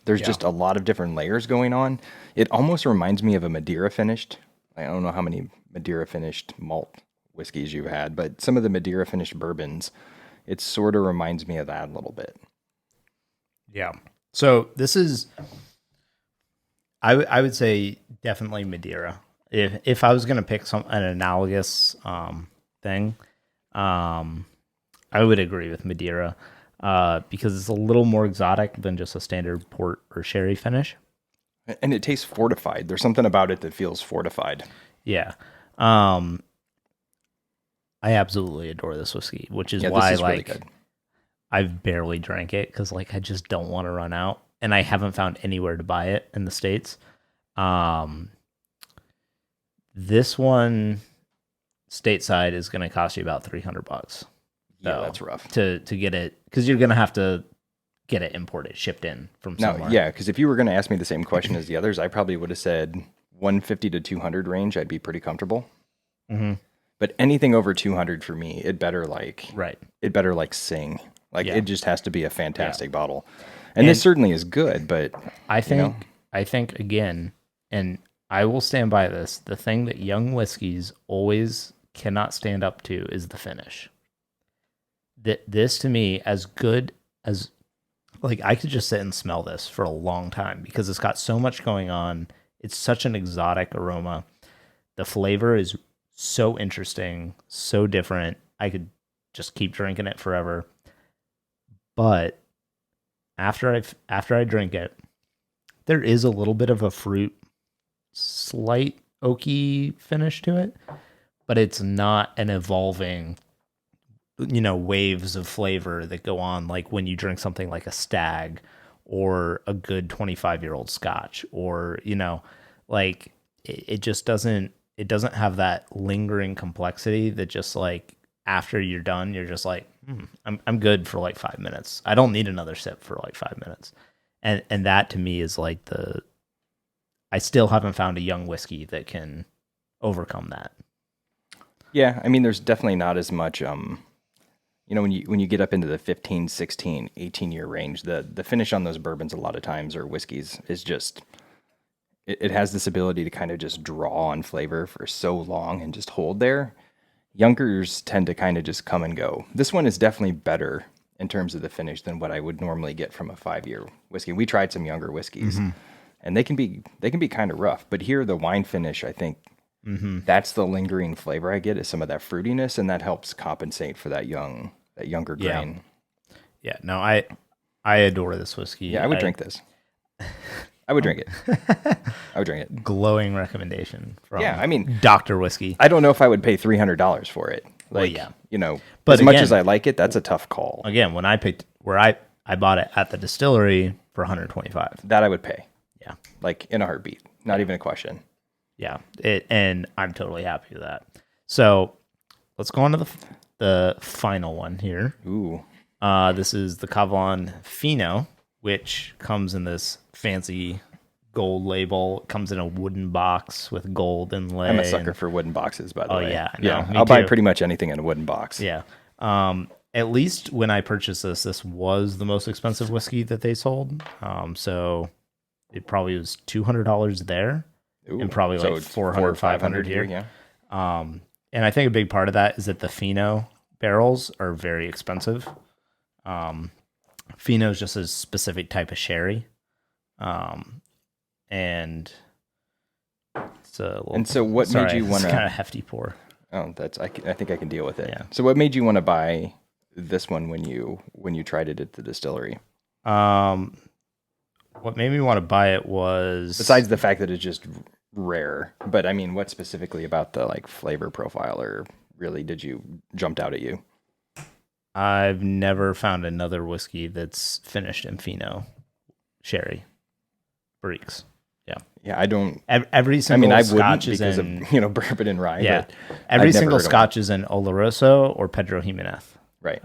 There's just a lot of different layers going on. It almost reminds me of a Madeira finished. I don't know how many Madeira finished malt whiskeys you've had, but some of the Madeira finished bourbons, it sort of reminds me of that a little bit. Yeah. So this is, I would say definitely Madeira. If I was gonna pick an analogous thing, I would agree with Madeira. Because it's a little more exotic than just a standard port or sherry finish. And it tastes fortified. There's something about it that feels fortified. Yeah. I absolutely adore this whiskey, which is why this is really good. I've barely drank it because I just don't want to run out, and I haven't found anywhere to buy it in the States. This one stateside is going to cost you about $300. Yeah, that's rough. To get it, because you're going to have to get it imported, shipped in from somewhere. No, yeah, because if you were going to ask me the same question as the others, I probably would have said 150 to 200 range. I'd be pretty comfortable. Mm-hmm. But anything over 200 for me, it better sing. It just has to be a fantastic bottle. And this certainly is good, but I think again, and I will stand by this, the thing that young whiskeys always cannot stand up to is the finish. This to me, as good as, I could just sit and smell this for a long time because it's got so much going on. It's such an exotic aroma. The flavor is so interesting, so different. I could just keep drinking it forever. But after I drink it, there is a little bit of a fruit, slight oaky finish to it, but it's not an evolving, waves of flavor that go on like when you drink something like a stag or a good 25-year-old scotch, or it just doesn't have that lingering complexity that just after you're done you're just I'm good for 5 minutes. I don't need another sip for 5 minutes. And that to me is I still haven't found a young whiskey that can overcome that. Yeah, I mean there's definitely not as much when you get up into the 15, 16, 18-year range, the finish on those bourbons a lot of times or whiskeys is just, it has this ability to kind of just draw on flavor for so long and just hold there. Youngers tend to kind of just come and go. This one is definitely better in terms of the finish than what I would normally get from a 5-year whiskey. We tried some younger whiskeys, and they can be kind of rough. But here, the wine finish, I think, that's the lingering flavor I get is some of that fruitiness, and that helps compensate for that younger grain. Yeah. No, I adore this whiskey. Yeah, I would drink this. I would drink it. I would drink it. Glowing recommendation from Dr. Whiskey. I don't know if I would pay $300 for it. But as much as I like it, that's a tough call. Again, when I picked I bought it at the distillery for $125. That I would pay. Yeah. In a heartbeat. Not even a question. Yeah. And I'm totally happy with that. So let's go on to the final one here. Ooh. This is the Kavlan Fino, which comes in this fancy gold label. It comes in a wooden box with gold inlay. I'm a sucker for wooden boxes, by the way. Yeah, no, me I'll buy too. pretty much anything in a wooden box. Yeah. At least when I purchased this was the most expensive whiskey that they sold. So it probably was $200 there, Ooh. and probably So like it's 400, 500 here. Yeah. And I think a big part of that is that the Fino barrels are very expensive. Fino is just a specific type of sherry. And it's a little, And so what made you want It's kind to? of hefty pour. Oh, I think I can deal with it. Yeah. So what made you want to buy this one when you tried it at the distillery? What made me want to buy it was, Besides the fact that it's just rare, but I mean, what specifically about the like flavor profile, or really jumped out at you? I've never found another whiskey that's finished in Fino sherry barriques. Yeah, I don't. Every I single mean, I Scotch wouldn't is because in of bourbon and rye. yeah. But Every I'd never single heard of Scotch is in Oloroso or Pedro Jimenez. Right.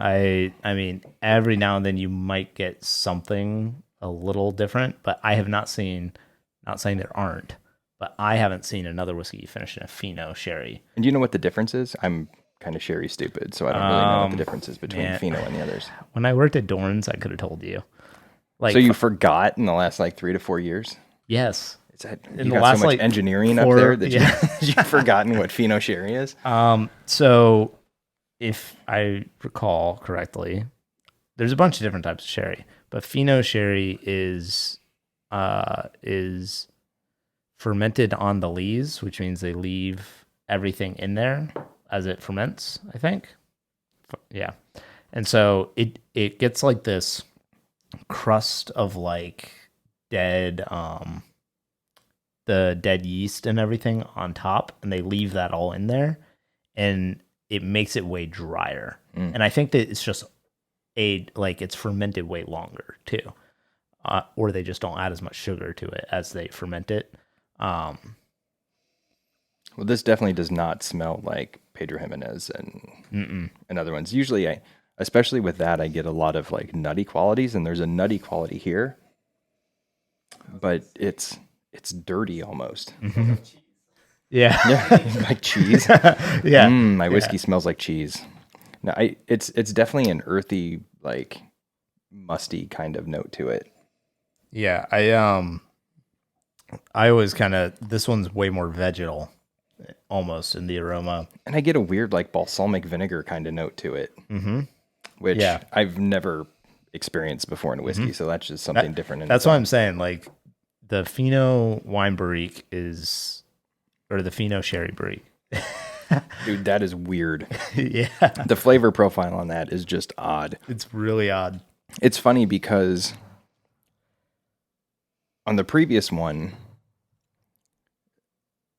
I mean, every now and then you might get something a little different, but I have not seen. Not saying there aren't, but I haven't seen another whiskey finished in a Fino sherry. And do you know what the difference is? I'm kind of sherry stupid, so I don't really know what the difference is between man. Fino and the others. When I worked at Dorn's, I could have told you. Like, So you forgot in the last like 3 to 4 years? yes. Is that In you the got last, so much like, engineering up 4 there that yeah. you've forgotten what Fino sherry is? So if I recall correctly, there's a bunch of different types of sherry, but Fino sherry is fermented on the lees, which means they leave everything in there as it ferments, I think. Yeah. And so it gets like this crust of like dead the dead yeast and everything on top, and they leave that all in there, and it makes it way drier. And I think that it's just it's fermented way longer too, or they just don't add as much sugar to it as they ferment it. Well, this definitely does not smell like Pedro Jimenez and other ones. Usually, especially with that, I get a lot of like nutty qualities, and there's a nutty quality here, but it's dirty almost. Yeah. Yeah, like cheese. Yeah. My whiskey smells like cheese. No, it's definitely an earthy, like musty kind of note to it. Yeah. I always this one's way more vegetal almost in the aroma. And I get a weird like balsamic vinegar kind of note to it, which Yeah. I've never experienced before in a whiskey. So that's just something different. That's what I'm saying. Like the Fino wine barrique or the Fino sherry barrique. Dude, that is weird. Yeah. The flavor profile on that is just odd. It's really odd. It's funny because on the previous one,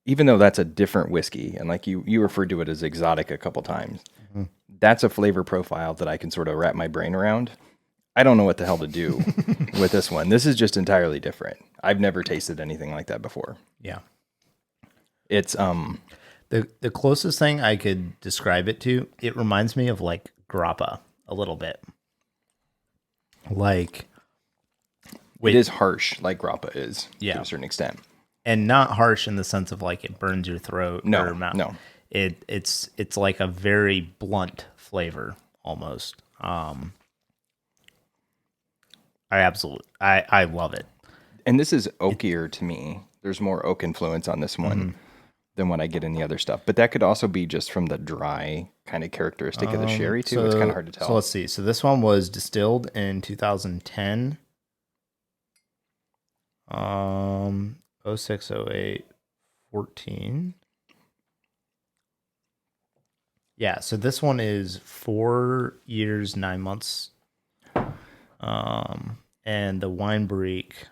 even though that's a different whiskey, and like you referred to it as exotic a couple times, that's a flavor profile that I can sort of wrap my brain around. I don't know what the hell to do with this one. This is just entirely different. I've never tasted anything like that before. Yeah. It's The closest thing I could describe it to, it reminds me of like grappa a little bit. Like it is harsh, like grappa is Yeah. to a certain extent. And not harsh in the sense of like it burns your throat No, or mouth. no. It's like a very blunt flavor almost. I love it. And this is oakier to me. There's more oak influence on this one than what I get in the other stuff. But that could also be just from the dry kind of characteristic of the sherry too. It's kind of hard to tell. So let's see. So this one was distilled in 2010. 06, 08, 14. Yeah, so this one is 4 years, 9 months. And the wine barrique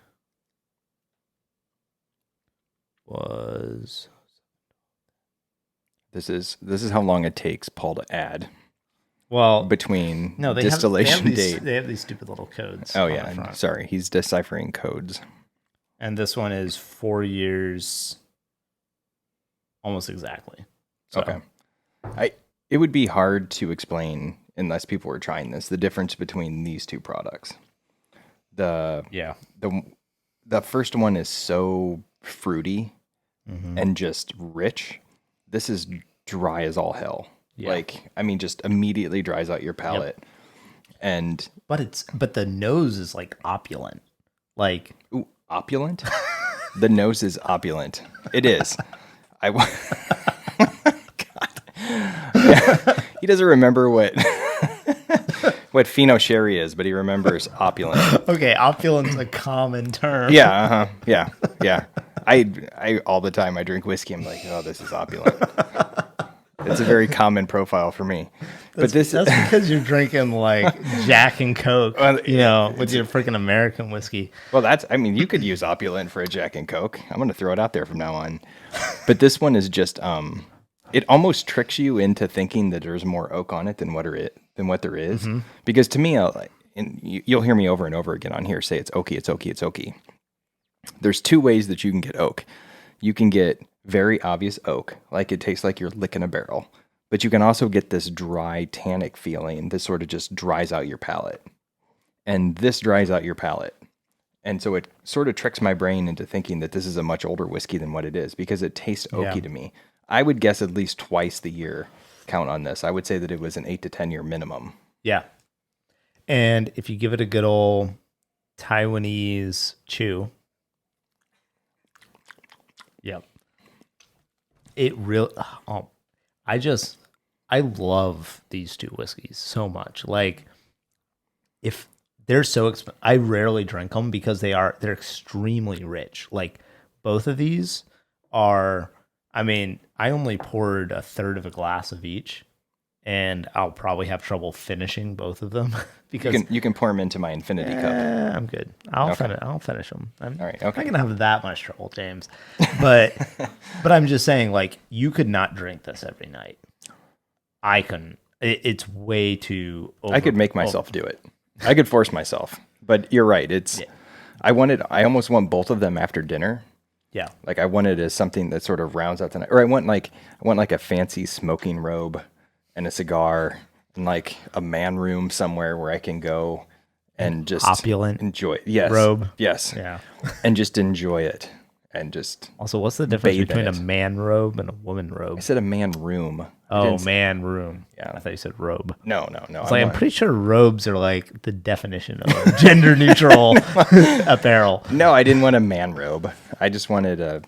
was This is how long it takes Paul to add between no, they distillation have date. They have these stupid little codes. Oh on the yeah, front. sorry, he's deciphering codes. And this one is 4 years, almost exactly. So, Okay. It would be hard to explain unless people were trying this, the difference between these two products. The Yeah. the first one is so fruity Mm-hmm. and just rich. This is dry as all hell. Yeah. Like, I mean, just immediately dries out your palate. Yep. And but the nose is like opulent. Like, ooh, opulent? The nose is opulent. It is. God. Yeah. He doesn't remember what Fino Sherry is, but he remembers opulent. Okay, opulent's a common term. Yeah, yeah. I all the time I drink whiskey. I'm like, oh, this is opulent. It's a very common profile for me. That's because you're drinking like Jack and Coke, with your freaking American whiskey. Well, you could use opulent for a Jack and Coke. I'm going to throw it out there from now on. But this one is just, it almost tricks you into thinking that there's more oak on it than what there is. Mm-hmm. Because to me, you'll hear me over and over again on here say it's oaky, it's oaky, it's oaky. There's two ways that you can get oak. You can get very obvious oak, like it tastes like you're licking a barrel. But you can also get this dry, tannic feeling that sort of just dries out your palate. And this dries out your palate. And so it sort of tricks my brain into thinking that this is a much older whiskey than what it is because it tastes oaky to me. I would guess at least twice the year count on this. I would say that it was an 8 to 10 year minimum. Yeah. And if you give it a good old Taiwanese chew, yep. It really, I love these two whiskeys so much. Like, if they're so expensive, I rarely drink them because they're extremely rich. Like, both of these are, I mean, I only poured a third of a glass of each, and I'll probably have trouble finishing both of them because you can pour them into my infinity cup. I'm good. I'll finish them. I'm all right. Okay. not gonna have that much trouble, James. But I'm just saying, like, you could not drink this every night. I couldn't. It's way too. I could make myself do it. I could force myself. But you're right. I almost want both of them after dinner. Yeah. Like I want it as something that sort of rounds out the night. Or I want like a fancy smoking robe and a cigar and like a man room somewhere where I can go and just opulent enjoy it. Yes. Robe. Yes. Yeah. And just enjoy it. And just also, what's the difference between a man robe and a woman robe? I said a man room. Oh, man room. Yeah. I thought you said robe. No. I'm pretty sure robes are like the definition of gender neutral apparel. No, I didn't want a man robe. I just wanted a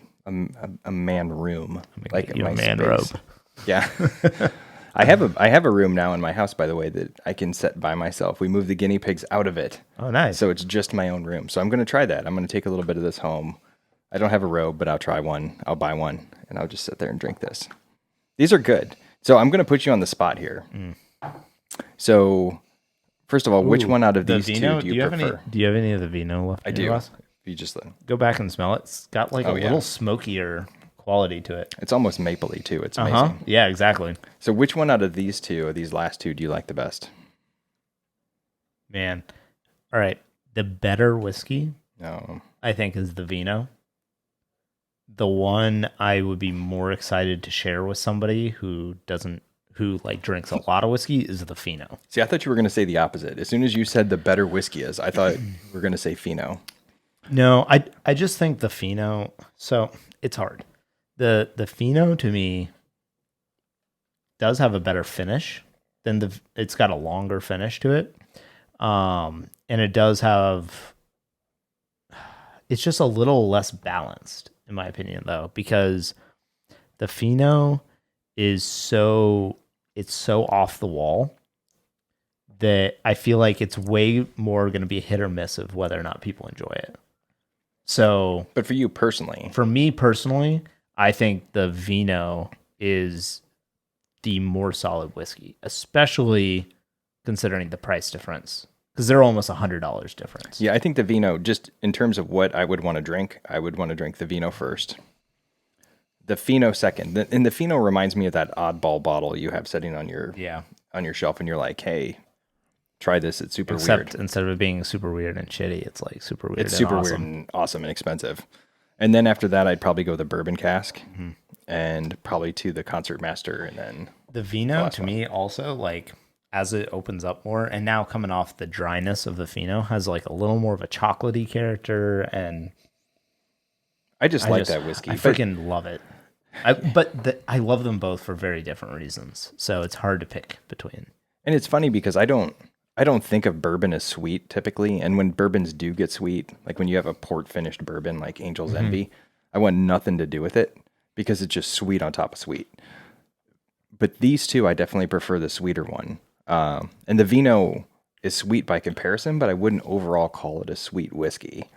man room, like a man space. robe. Yeah. I have a room now in my house, by the way, that I can set by myself. We moved the guinea pigs out of it. Oh, nice. So it's just my own room. So I'm going to try that. I'm going to take a little bit of this home. I don't have a robe, but I'll try one. I'll buy one, and I'll just sit there and drink this. These are good. So I'm going to put you on the spot here. Mm. So, first of all, which one out of these two do you prefer? Do you have any of the vino left? I do. You just go back and smell it. It's got like a little smokier quality to it. It's almost mapley too. It's amazing. Yeah, exactly. So which one out of these two, or these last two, do you like the best? Man. All right. The better whiskey, no, I think, is the vino. The one I would be more excited to share with somebody who drinks a lot of whiskey is the Fino. See, I thought you were going to say the opposite. As soon as you said the better whiskey is, I thought you were going to say Fino. No, I just think the Fino, so it's hard. The Fino to me does have a better finish than it's got a longer finish to it. And it does have, it's just a little less balanced in my opinion though, because the Fino is so off the wall that I feel like it's way more going to be a hit or miss of whether or not people enjoy it. So, but for you personally, for me personally, I think the Vino is the more solid whiskey, especially considering the price difference, because they're almost $100 difference. Yeah, I think the Vino, just in terms of what I would want to drink, I would want to drink the Vino first. The Fino second. And the Fino reminds me of that oddball bottle you have sitting on your shelf, and you're like, hey, try this. It's super weird. Except instead of it being super weird and shitty, it's like super weird. It's super weird and awesome and expensive. And then after that, I'd probably go the bourbon cask and probably to the Concert Master and then The vino to me also, like, as it opens up more, and now coming off the dryness of the fino, has like a little more of a chocolatey character, and I just like that whiskey. I freaking love it. I love them both for very different reasons, so it's hard to pick between. And it's funny because I don't think of bourbon as sweet typically, and when bourbons do get sweet, like when you have a port finished bourbon like Angel's Envy, I want nothing to do with it because it's just sweet on top of sweet. But these two, I definitely prefer the sweeter one. And the vino is sweet by comparison, but I wouldn't overall call it a sweet whiskey.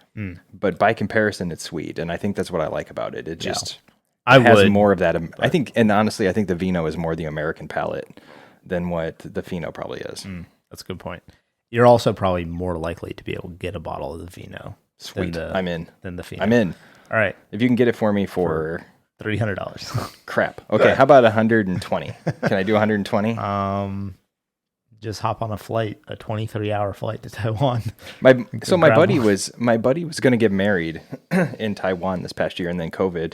But by comparison, it's sweet, and I think that's what I like about it. It just has more of that. I think, and honestly, I think the vino is more the American palate than what the fino probably is. That's a good point. You're also probably more likely to be able to get a bottle of the vino. Sweet, I'm in. Than the fino. I'm in. All right, if you can get it for me for $300. Crap. Okay, how about 120? Can I do 120? Just hop on a flight, a 23-hour flight to Taiwan. My buddy was going to get married in Taiwan this past year, and then COVID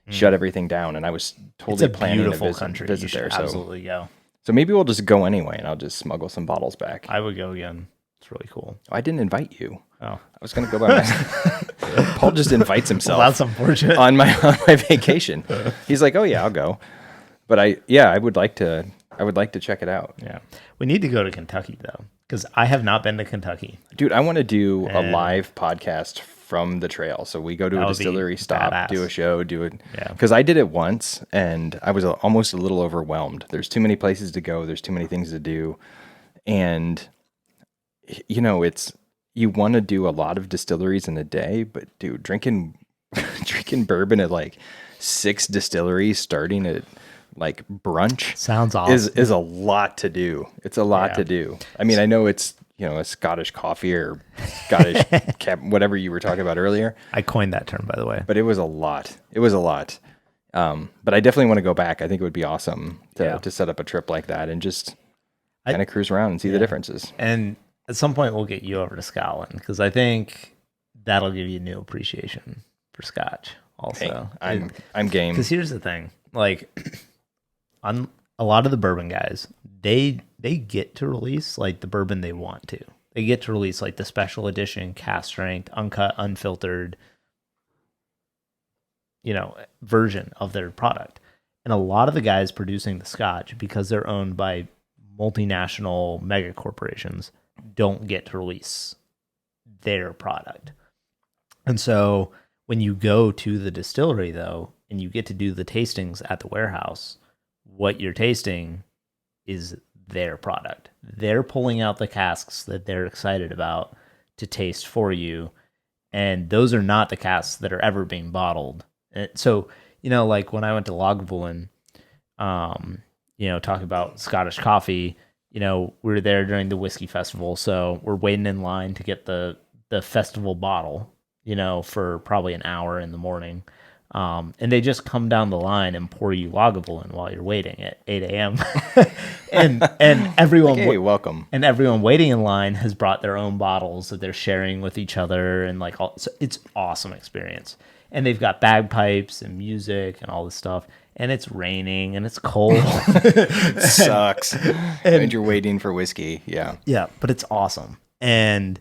shut everything down, and I was totally planning to visit there. Absolutely go. So maybe we'll just go anyway, and I'll just smuggle some bottles back. I would go again. It's really cool. I didn't invite you. Oh, I was going to go by myself. Paul just invites himself. Well, that's unfortunate. On my vacation. He's like, "Oh yeah, I'll go." But I would like to check it out. Yeah. We need to go to Kentucky though, because I have not been to Kentucky. Dude, I want to do a live podcast from the trail. So we go to a distillery, stop, badass. Do a show, do it. Yeah. Because I did it once and I was almost a little overwhelmed. There's too many places to go. There's too many things to do. And, you know, you want to do a lot of distilleries in a day, but dude, drinking bourbon at like 6 distilleries starting at like brunch sounds awesome. Is a lot to do. It's a lot to do. I mean, I know it's, you know, a Scottish coffee or Scottish whatever you were talking about earlier. I coined that term, by the way. But it was a lot. But I definitely want to go back. I think it would be awesome to set up a trip like that and just kind of cruise around and see the differences. And at some point we'll get you over to Scotland because I think that'll give you a new appreciation for Scotch also. Hey, I'm game. Because here's the thing. Like, on a lot of the bourbon guys, they get to release like the bourbon they want to. They get to release like the special edition, cast strength, uncut, unfiltered, you know, version of their product. And a lot of the guys producing the Scotch, because they're owned by multinational mega corporations, don't get to release their product. And so when you go to the distillery though, and you get to do the tastings at the warehouse, what you're tasting is their product. They're pulling out the casks that they're excited about to taste for you. And those are not the casks that are ever being bottled. And so, you know, like when I went to Lagavulin, you know, talking about Scottish coffee, you know, we were there during the whiskey festival. So we're waiting in line to get the festival bottle, you know, for probably an hour in the morning. And they just come down the line and pour you Lagavulin while you're waiting at 8 a.m. and everyone, like, hey, welcome. And everyone waiting in line has brought their own bottles that they're sharing with each other, and like all. So it's awesome experience. And they've got bagpipes and music and all this stuff. And it's raining and it's cold. It sucks. And you're waiting for whiskey. Yeah. Yeah, but it's awesome. And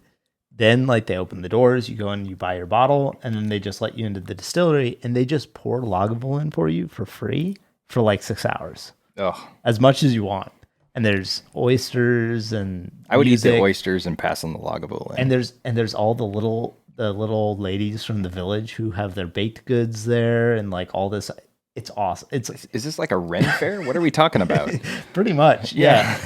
then, like, they open the doors, you go in, you buy your bottle, and then they just let you into the distillery, and they just pour Lagavulin for you for free for like 6 hours. Oh, as much as you want. And there's oysters and I would music. Eat the oysters and pass on the Lagavulin. And there's all the little ladies from the village who have their baked goods there, and like all this. It's awesome. Is this like a Ren fair? What are we talking about? Pretty much, yeah.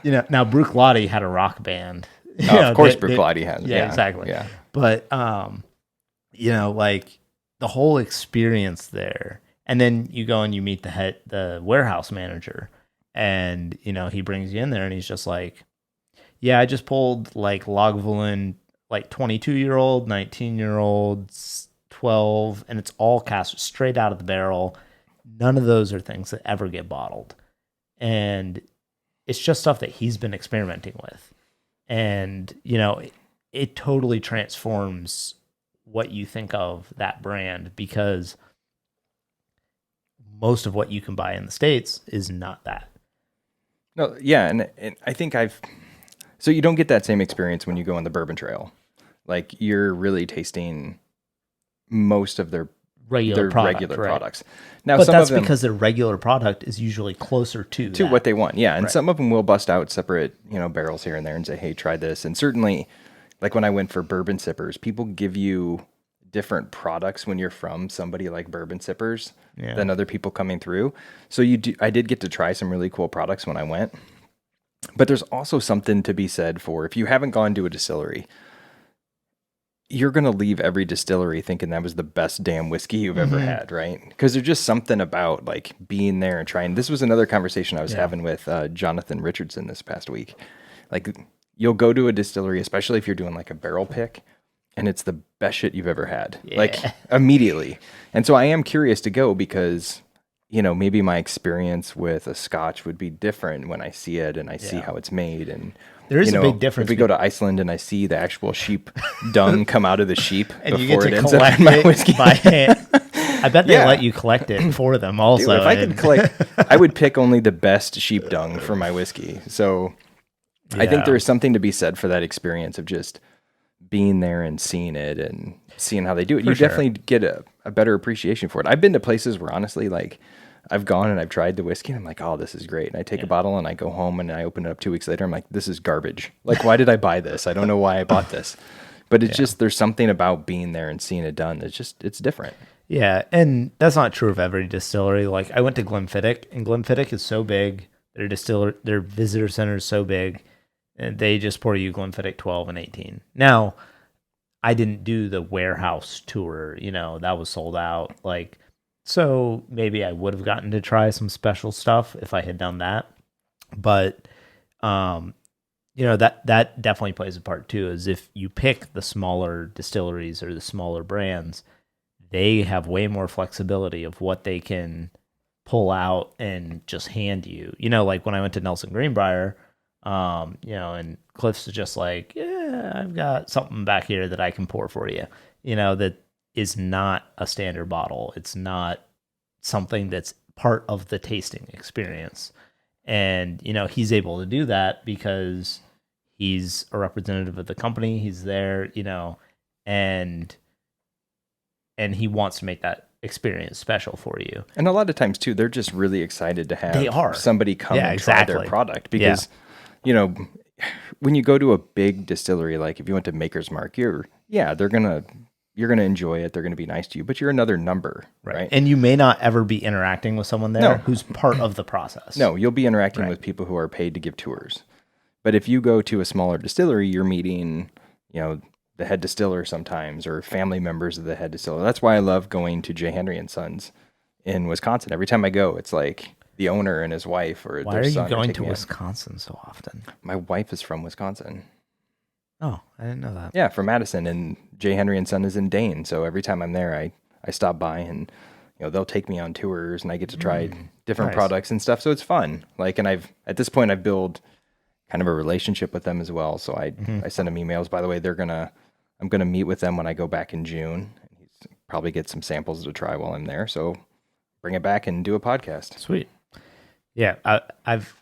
You know, now Bruichladdich had a rock band. Of course, Bruichladdich has. Yeah, exactly. Yeah. But you know, like the whole experience there, and then you go and you meet the warehouse manager, and you know he brings you in there, and he's just like, "Yeah, I just pulled like Lagavulin, like 22-year-old, 19-year-old, 12, and it's all cast straight out of the barrel. None of those are things that ever get bottled, and it's just stuff that he's been experimenting with." And, you know, it totally transforms what you think of that brand, because most of what you can buy in the States is not that. No, yeah, and I think so you don't get that same experience when you go on the bourbon trail. Like you're really tasting most of their Regular product, regular right. products. Now, But some that's of them because their regular product is usually closer to that. what they want, yeah. And Right. some of them will bust out separate, barrels here and there and say, "Hey, try this." And certainly, like when I went for bourbon sippers, people give you different products when you're from somebody like Bourbon Sippers than other people coming through. So I did get to try some really cool products when I went. But there's also something to be said for if you haven't gone to a distillery, you're going to leave every distillery thinking that was the best damn whiskey you've ever had, right? Because there's just something about like being there and trying. This was another conversation I was having with Jonathan Richardson this past week. Like you'll go to a distillery, especially if you're doing like a barrel pick, and it's the best shit you've ever had, like immediately. And so I am curious to go because, maybe my experience with a Scotch would be different when I see it and I see how it's made. And there is a big difference. If we go to Iceland and I see the actual sheep dung come out of the sheep and you get before to it ends up collect in my it whiskey. by hand. I bet they let you collect it for them also. Dude, if I could collect, I would pick only the best sheep dung for my whiskey. So I think there is something to be said for that experience of just being there and seeing it and seeing how they do it. You definitely get a better appreciation for it. I've been to places where honestly, like I've gone and I've tried the whiskey and I'm like, oh, this is great. And I take a bottle and I go home and I open it up 2 weeks later. I'm like, this is garbage. Like, why did I buy this? I don't know why I bought this. But it's just, there's something about being there and seeing it done. It's different. Yeah. And that's not true of every distillery. Like I went to Glenfiddich, and Glenfiddich is so big. Their visitor center is so big. And they just pour you Glenfiddich 12 and 18. Now, I didn't do the warehouse tour, that was sold out. Like, so maybe I would have gotten to try some special stuff if I had done that. But, that definitely plays a part too, is if you pick the smaller distilleries or the smaller brands, they have way more flexibility of what they can pull out and just hand you. Like when I went to Nelson Greenbrier, and Cliff's just like, yeah, I've got something back here that I can pour for you, that is not a standard bottle. It's not something that's part of the tasting experience. And, he's able to do that because he's a representative of the company. He's there, and he wants to make that experience special for you. And a lot of times too, they're just really excited to have somebody come and try their product because when you go to a big distillery, like if you went to Maker's Mark, you're gonna enjoy it. They're gonna be nice to you, but you're another number, right? And you may not ever be interacting with someone there who's part of the process. No, you'll be interacting with people who are paid to give tours. But if you go to a smaller distillery, you're meeting, the head distiller sometimes or family members of the head distiller. That's why I love going to J. Henry and Sons in Wisconsin. Every time I go, it's like the owner and his wife or why their are son. you going to Wisconsin so often? My wife is from Wisconsin. Oh, I didn't know that. Yeah, from Madison, and J. Henry and Son is in Dane. So every time I'm there, I stop by and they'll take me on tours and I get to try different products and stuff. So it's fun. Like, and at this point I've built kind of a relationship with them as well. So I send them emails. By the way, I'm gonna meet with them when I go back in June. He's probably get some samples to try while I'm there. So bring it back and do a podcast. Sweet. Yeah, I've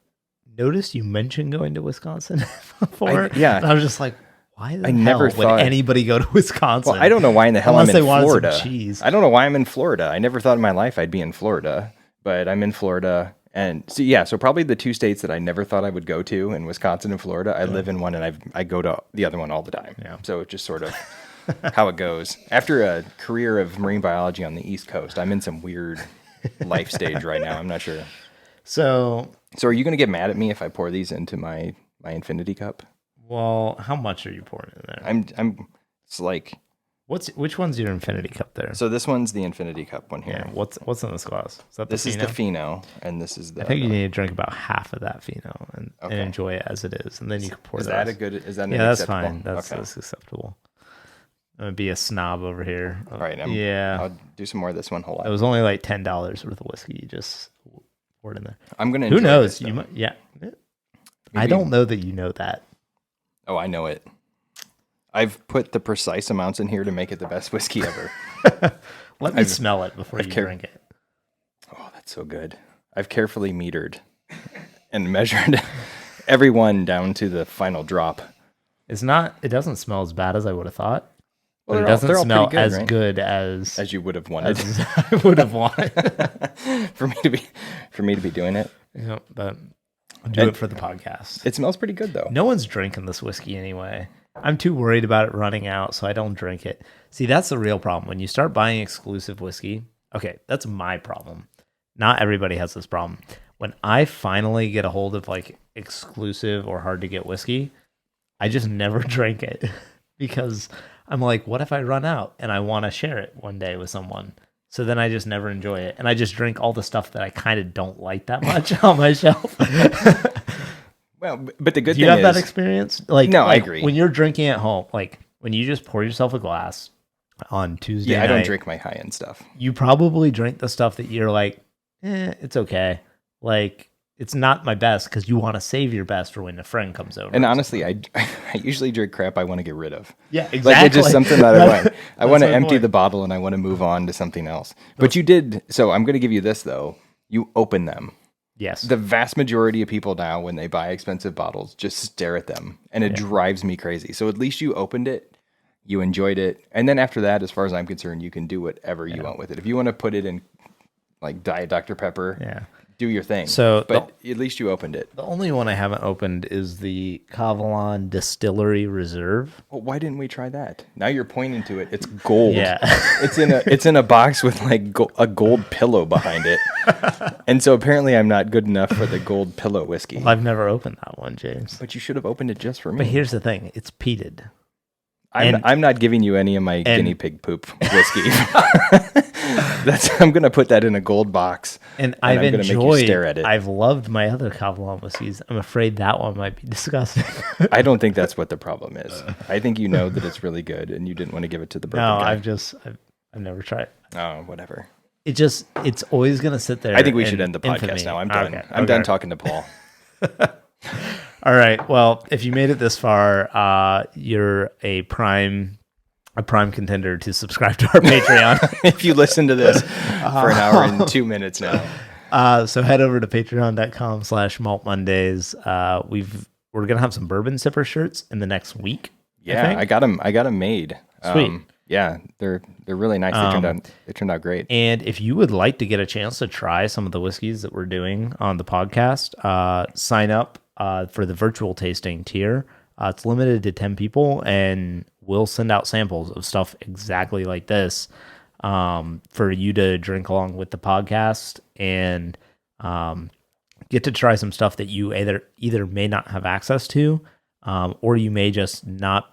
noticed you mentioned going to Wisconsin before. And I was just like, why the hell would anybody go to Wisconsin? Well, I don't know why in the hell I'm in Florida. Some cheese. I don't know why I'm in Florida. I never thought in my life I'd be in Florida, but I'm in Florida. And so probably the two states that I never thought I would go to in Wisconsin and Florida. I live in one and I go to the other one all the time. Yeah. So it's just sort of how it goes. After a career of marine biology on the East Coast, I'm in some weird life stage right now. I'm not sure. So are you going to get mad at me if I pour these into my infinity cup? Well, how much are you pouring in there? It's like, which one's your infinity cup there? So this one's the infinity cup one here. Yeah, what's in this glass? Is that this is the Fino, and this is the. I think you need to drink about half of that Fino and enjoy it as it is, and then you can pour. Is that a good? Is that that's fine. That's acceptable. I'm gonna be a snob over here. All right. I'll do some more of this one. Hold on. It was only like $10 worth of whiskey. You just poured in there. I'm gonna. Who knows? You might. Yeah. I don't know that you know that. Oh, I know it. I've put the precise amounts in here to make it the best whiskey ever. Let me smell it before you drink it. Oh, it's so good. I've carefully metered and measured every one down to the final drop. It doesn't smell as bad as I would have thought. Well, But it doesn't they're all smell pretty good, as right? good as As you would have wanted I would have wanted. for me to be doing it. Yeah, but I'll do it for the podcast. It smells pretty good though. No one's drinking this whiskey anyway. I'm too worried about it running out, so I don't drink it. See, that's the real problem. When you start buying exclusive whiskey, okay, that's my problem. Not everybody has this problem. When I finally get a hold of like exclusive or hard to get whiskey, I just never drink it because I'm like, what if I run out and I want to share it one day with someone? So then I just never enjoy it. And I just drink all the stuff that I kind of don't like that much on my shelf. Well, but the good Do you thing have that is, experience? Like, No, I like agree. when you're drinking at home, like when you just pour yourself a glass on Tuesday yeah, I night, don't drink my high end stuff. you probably drink the stuff that you're like, it's okay. Like, it's not my best because you want to save your best for when a friend comes over. And honestly, I usually drink crap I want to get rid of. Yeah, exactly. Like it's just something that I want. I want to my empty point. the bottle and I want to move on to something else. But you did. So I'm going to give you this though. You open them. Yes. The vast majority of people now, when they buy expensive bottles, just stare at them, and it drives me crazy. So at least you opened it, you enjoyed it, and then after that, as far as I'm concerned, you can do whatever you want with it. If you want to put it in like Diet Dr. Pepper, Yeah. do your thing. So but at least you opened it. The only one I haven't opened is the Kavalan Distillery Reserve. Well, why didn't we try that? Now you're pointing to it. It's gold. Yeah. It's in a box with like a gold pillow behind it. And so apparently I'm not good enough for the gold pillow whiskey. I've never opened that one, James. But you should have opened it just for me. But here's the thing. It's peated. I'm not giving you any of my guinea pig poop whiskey. I'm gonna put that in a gold box, And I've I'm gonna make you enjoyed, stare at it. I've loved my other Kavalan whiskeys. I'm afraid that one might be disgusting. I don't think that's what the problem is. I think you know that it's really good, and you didn't want to give it to the bourbon No, guy. I've never tried it. Oh, whatever. It's always going to sit there. I think we in should end the podcast infamy. now. I'm done. Okay, I'm done talking to Paul. All right. Well, if you made it this far, you're a prime contender to subscribe to our Patreon. If you listen to this for an hour and 2 minutes now. So head over to patreon.com/Malt Mondays. We're gonna have some bourbon sipper shirts in the next week. Yeah, I got them made. Sweet. Yeah, they're really nice. They turned out great. And if you would like to get a chance to try some of the whiskeys that we're doing on the podcast, sign up for the virtual tasting tier. It's limited to 10 people, and we'll send out samples of stuff exactly like this for you to drink along with the podcast and get to try some stuff that you either may not have access to, or you may just not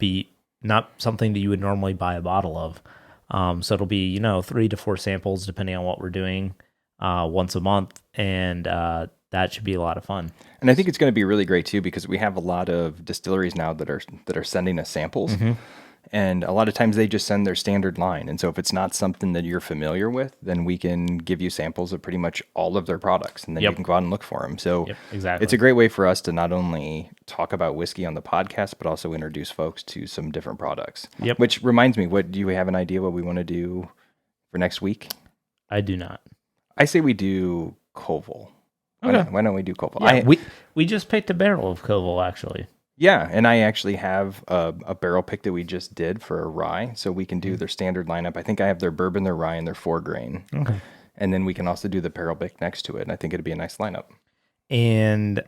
something that you would normally buy a bottle of. So it'll be 3 to 4 samples depending on what we're doing once a month, and that should be a lot of fun. And I think it's going to be really great too, because we have a lot of distilleries now that are sending us samples. Mm-hmm. And a lot of times they just send their standard line. And so if it's not something that you're familiar with, then we can give you samples of pretty much all of their products. And then you can go out and look for them. So exactly. It's a great way for us to not only talk about whiskey on the podcast, but also introduce folks to some different products. Yep. Which reminds me, do you have an idea what we want to do for next week? I do not. I say we do Koval. Okay. Why don't we do Koval? Yeah, we just picked a barrel of Koval, actually. Yeah, and I actually have a barrel pick that we just did for a rye, so we can do their standard lineup. I think I have their bourbon, their rye, and their 4-grain. Okay. And then we can also do the barrel pick next to it, and I think it'd be a nice lineup. And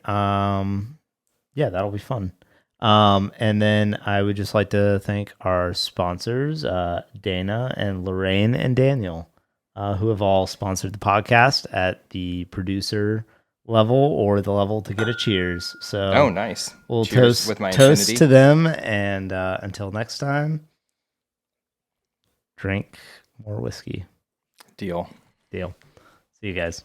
yeah, that'll be fun. And then I would just like to thank our sponsors, Dana and Lorraine and Daniel, who have all sponsored the podcast at the producer level or the level to get a cheers. So Nice. We'll Cheers with my toast infinity. to them, and until next time, drink more whiskey. Deal. See you guys.